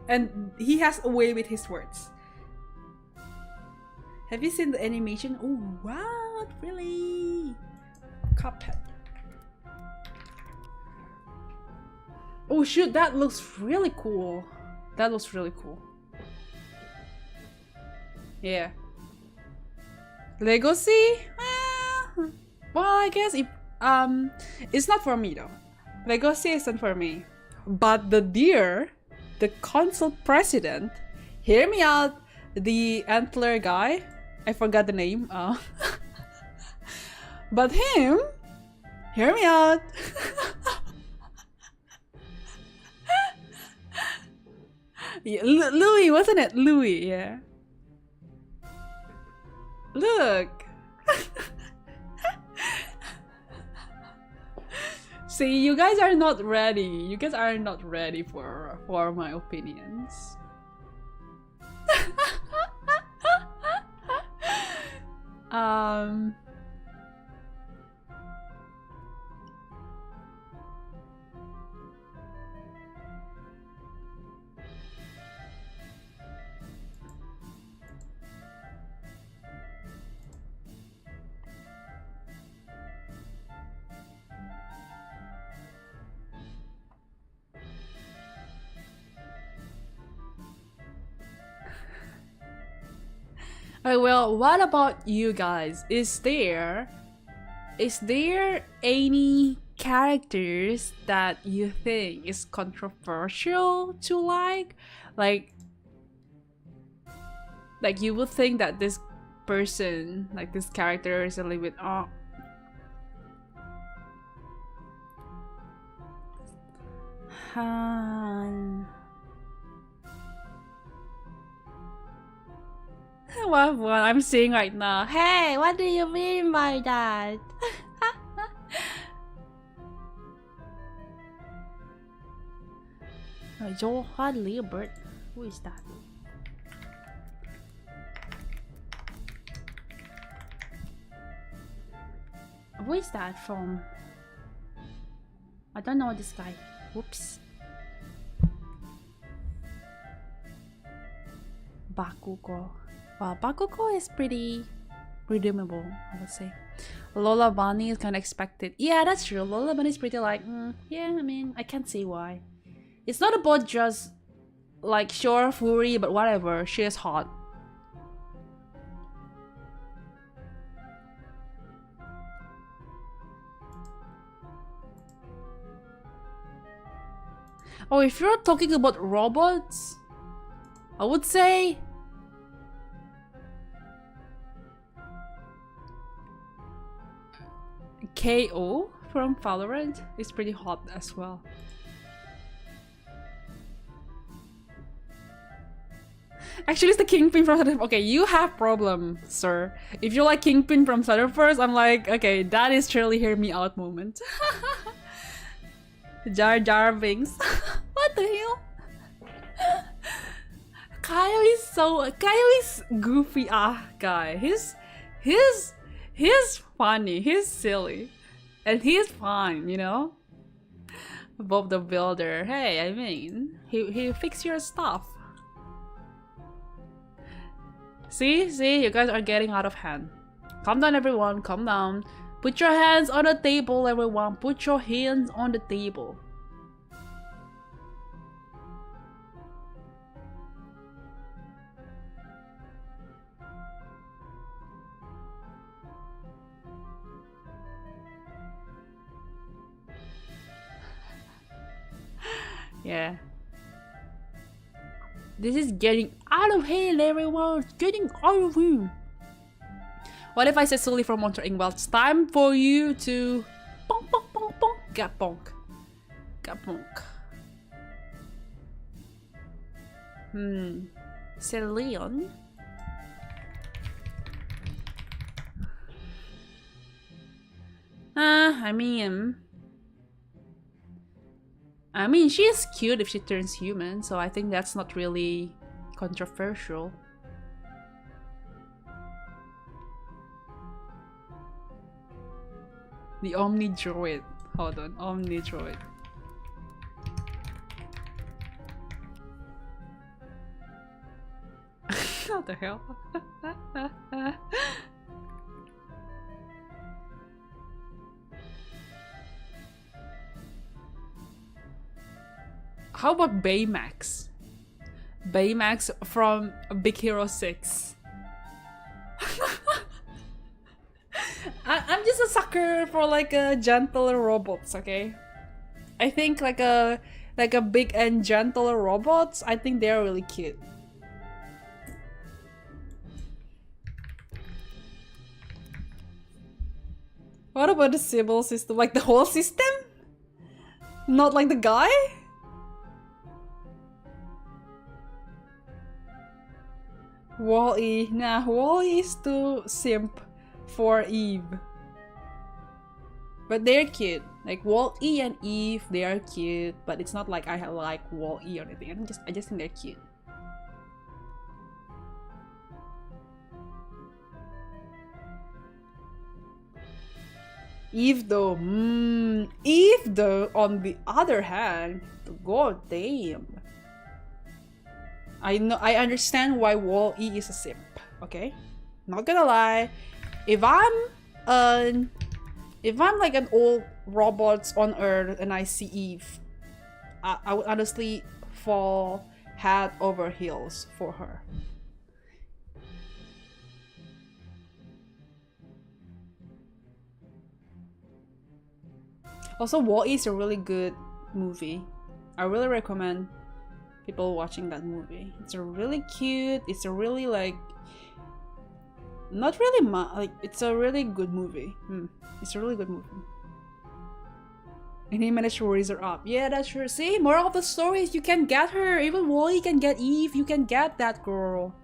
And he has a way with his words. Have you seen the animation? Oh, what? Really? Cuphead. Oh shoot, that looks really cool. That looks really cool. Yeah. Legacy? Well, I guess it's not for me though. Legacy isn't for me. But the deer, the council president, hear me out, the antler guy, I forgot the name. But him, hear me out. Yeah, Louis, wasn't it? Louis, yeah. Look. See, you guys are not ready. You guys are not ready for my opinions. Alright, well, what about you guys? Is there any characters that you think is controversial to like you would think that this person, like this character, is a little bit what I'm seeing right now. Hey, what do you mean by that? Johan Liebert? Who is that? Who is that from? I don't know this guy. Whoops. Bakugo. Wow, Bakugo is pretty redeemable, I would say. Lola Bunny is kind of expected. Yeah, that's true. Lola Bunny is pretty like, yeah, I mean, I can't see why. It's not about just like sure fury, but whatever. She is hot. Oh, if you're talking about robots, I would say KO from Valorant is pretty hot as well. Actually, it's the Kingpin from Sudden. Okay, you have problem, sir. If you like Kingpin from Suddenverse, I'm like, okay, that is truly hear me out moment. Jar Jar Binks. What the hell? Kaio is goofy guy. He's funny, he's silly. And he's fine, you know? Bob the Builder. Hey, I mean, he fix your stuff. See, you guys are getting out of hand. Calm down, everyone, calm down. Put your hands on the table, everyone. Put your hands on the table. Yeah. This is getting out of hand, everyone. It's getting out of hand. What if I said Sully from Monster Inc? Well, it's time for you to bonk, bonk, bonk, bonk. Get bonk. Get bonk. Celine? I mean, she is cute if she turns human, so I think that's not really controversial. The Omni Droid. Hold on, Omni Droid. What the hell? How about Baymax? Baymax from Big Hero 6. I'm just a sucker for like gentler robots, okay? I think like a big and gentler robots, I think they're really cute. What about the Sybil system? Like the whole system? Not like the guy? Wall-E. Nah, Wall-E is too simp for Eve. But they're cute. Like Wall-E and Eve, they are cute. But it's not like I like Wall-E or anything. I just think they're cute. Eve though, Eve though, on the other hand, god damn. I understand why Wall-E is a simp, okay? Not gonna lie, if I'm like an old robots on Earth and I see Eve, I would honestly fall head over heels for her. Also, Wall-E is a really good movie. I really recommend people watching that movie. It's a really cute, it's a really like, not really like, it's a really good movie. It's a really good movie. And he managed to raise her up. Yeah, that's true. See, moral of the story is you can get her. Even Wall-E can get Eve. You can get that girl.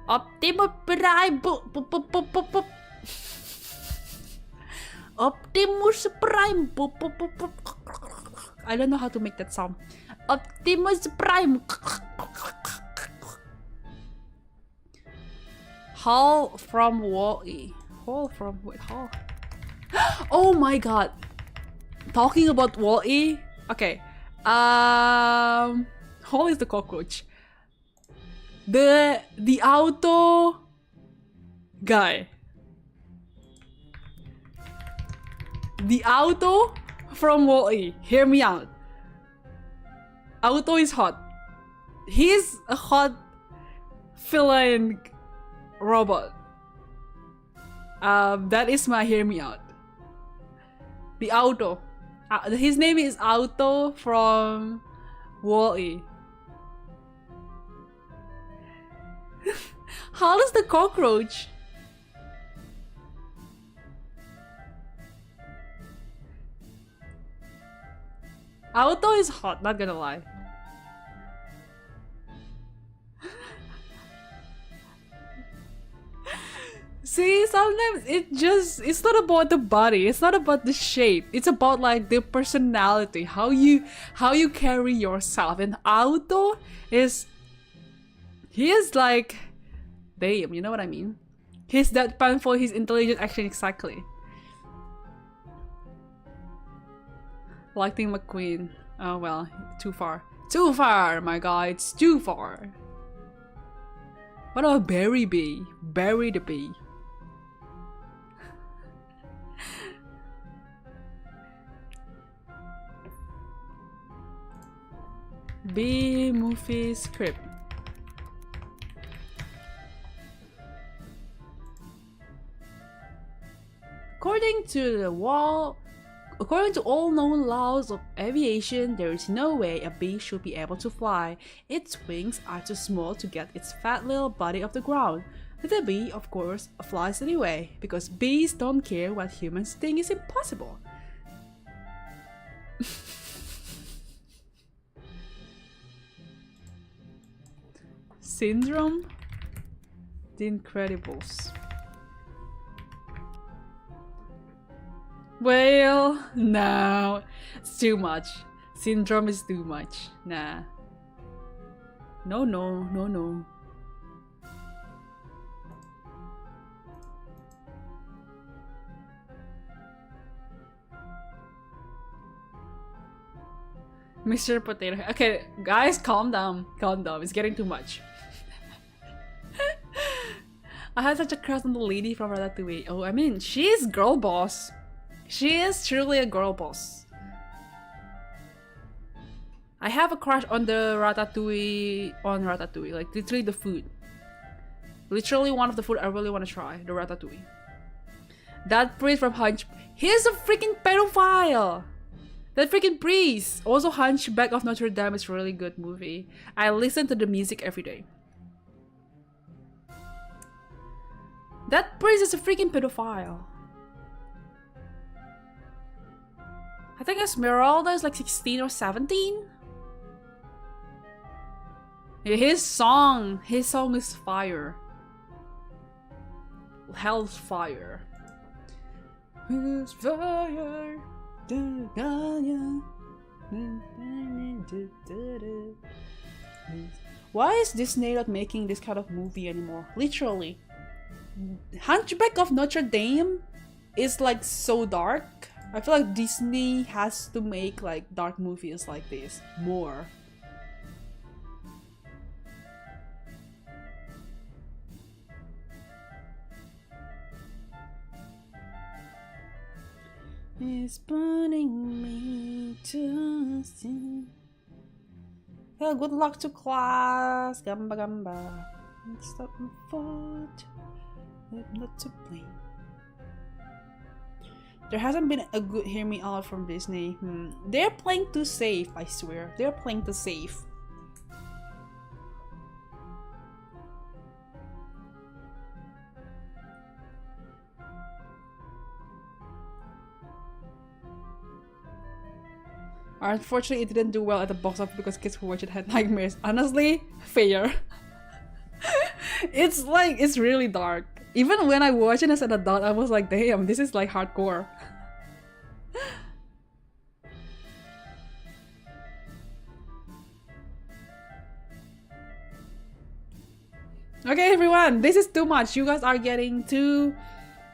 Optimus Prime. Optimus Prime. I don't know how to make that sound. Optimus Prime. Hall from Wall-E. Hall from Hall. Oh my god. Talking about Wall-E. Okay. Hall is the cockroach. The auto guy. The auto from Wall-E. Hear me out. Auto is hot. He's a hot feline robot. That is my hear me out. The Auto. His name is Auto from Wall-E. How is the cockroach? Auto is hot, not gonna lie. See, sometimes it's not about the body, it's not about the shape, it's about like the personality, how you carry yourself. And Auto he is like, damn, you know what I mean? He's that powerful, his intelligent action exactly. Lightning McQueen. Oh well, too far. Too far, my guy, it's too far. What about Barry Bee? Barry the Bee. B movie script. According to all known laws of aviation, there is no way a bee should be able to fly. Its wings are too small to get its fat little body off the ground. But the bee, of course, flies anyway, because bees don't care what humans think is impossible. Syndrome? The Incredibles. Well, no, it's too much. Syndrome is too much. Nah. No. Mr. Potato. Okay, guys, calm down. Calm down. It's getting too much. I had such a crush on the lady from Ratatouille. Oh, I mean, she's girl boss. She is truly a girl boss. I have a crush on the Ratatouille, like literally the food. Literally one of the food I really want to try, the Ratatouille. That priest from he's a freaking pedophile! That freaking priest! Also, Hunchback of Notre Dame is a really good movie. I listen to the music every day. That priest is a freaking pedophile. I think Esmeralda is like 16 or 17. His song is fire. Hell's fire. Hell's fire. Why is Disney not making this kind of movie anymore? Literally. Hunchback of Notre Dame is like so dark. I feel like Disney has to make like dark movies like this more. It's burning me to see. Well, good luck to class. Gamba gamba. Stop my foot. I'm not to blame. There hasn't been a good hear me out from Disney. They're playing too safe, I swear. They're playing too safe. Unfortunately, it didn't do well at the box office because kids who watched it had nightmares. Honestly, fair. It's like, it's really dark. Even when I watched it as an adult, I was like, damn, this is like hardcore. Okay, everyone, this is too much. You guys are getting too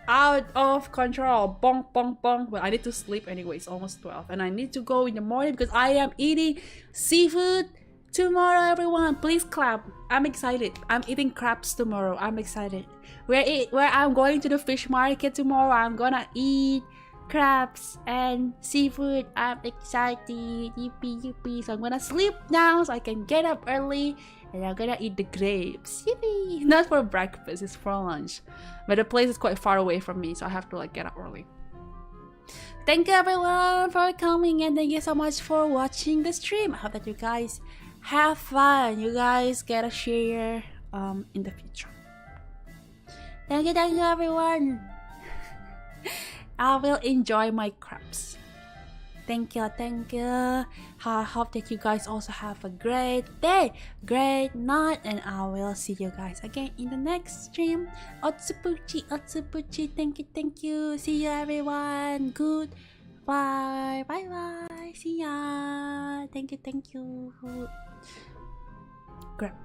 out of control. Bonk, bonk, bonk. Well, I need to sleep anyway. It's almost 12. And I need to go in the morning because I am eating seafood tomorrow, everyone. Please clap. I'm excited. I'm eating crabs tomorrow. I'm excited. Where I'm going to the fish market tomorrow. I'm gonna eat crabs and seafood. I'm excited. Yippee yippee. So I'm gonna sleep now so I can get up early and I'm gonna eat the grapes. Yippee! Not for breakfast, it's for lunch. But the place is quite far away from me, so I have to like get up early. Thank you everyone for coming and thank you so much for watching the stream. I hope that you guys have fun. You guys get a share in the future. Thank you everyone. I will enjoy my crabs. Thank you. I hope that you guys also have a great day, great night, and I will see you guys again in the next stream. Ohapuchi, thank you. See you everyone. Goodbye. Bye. See ya. Thank you. Grab.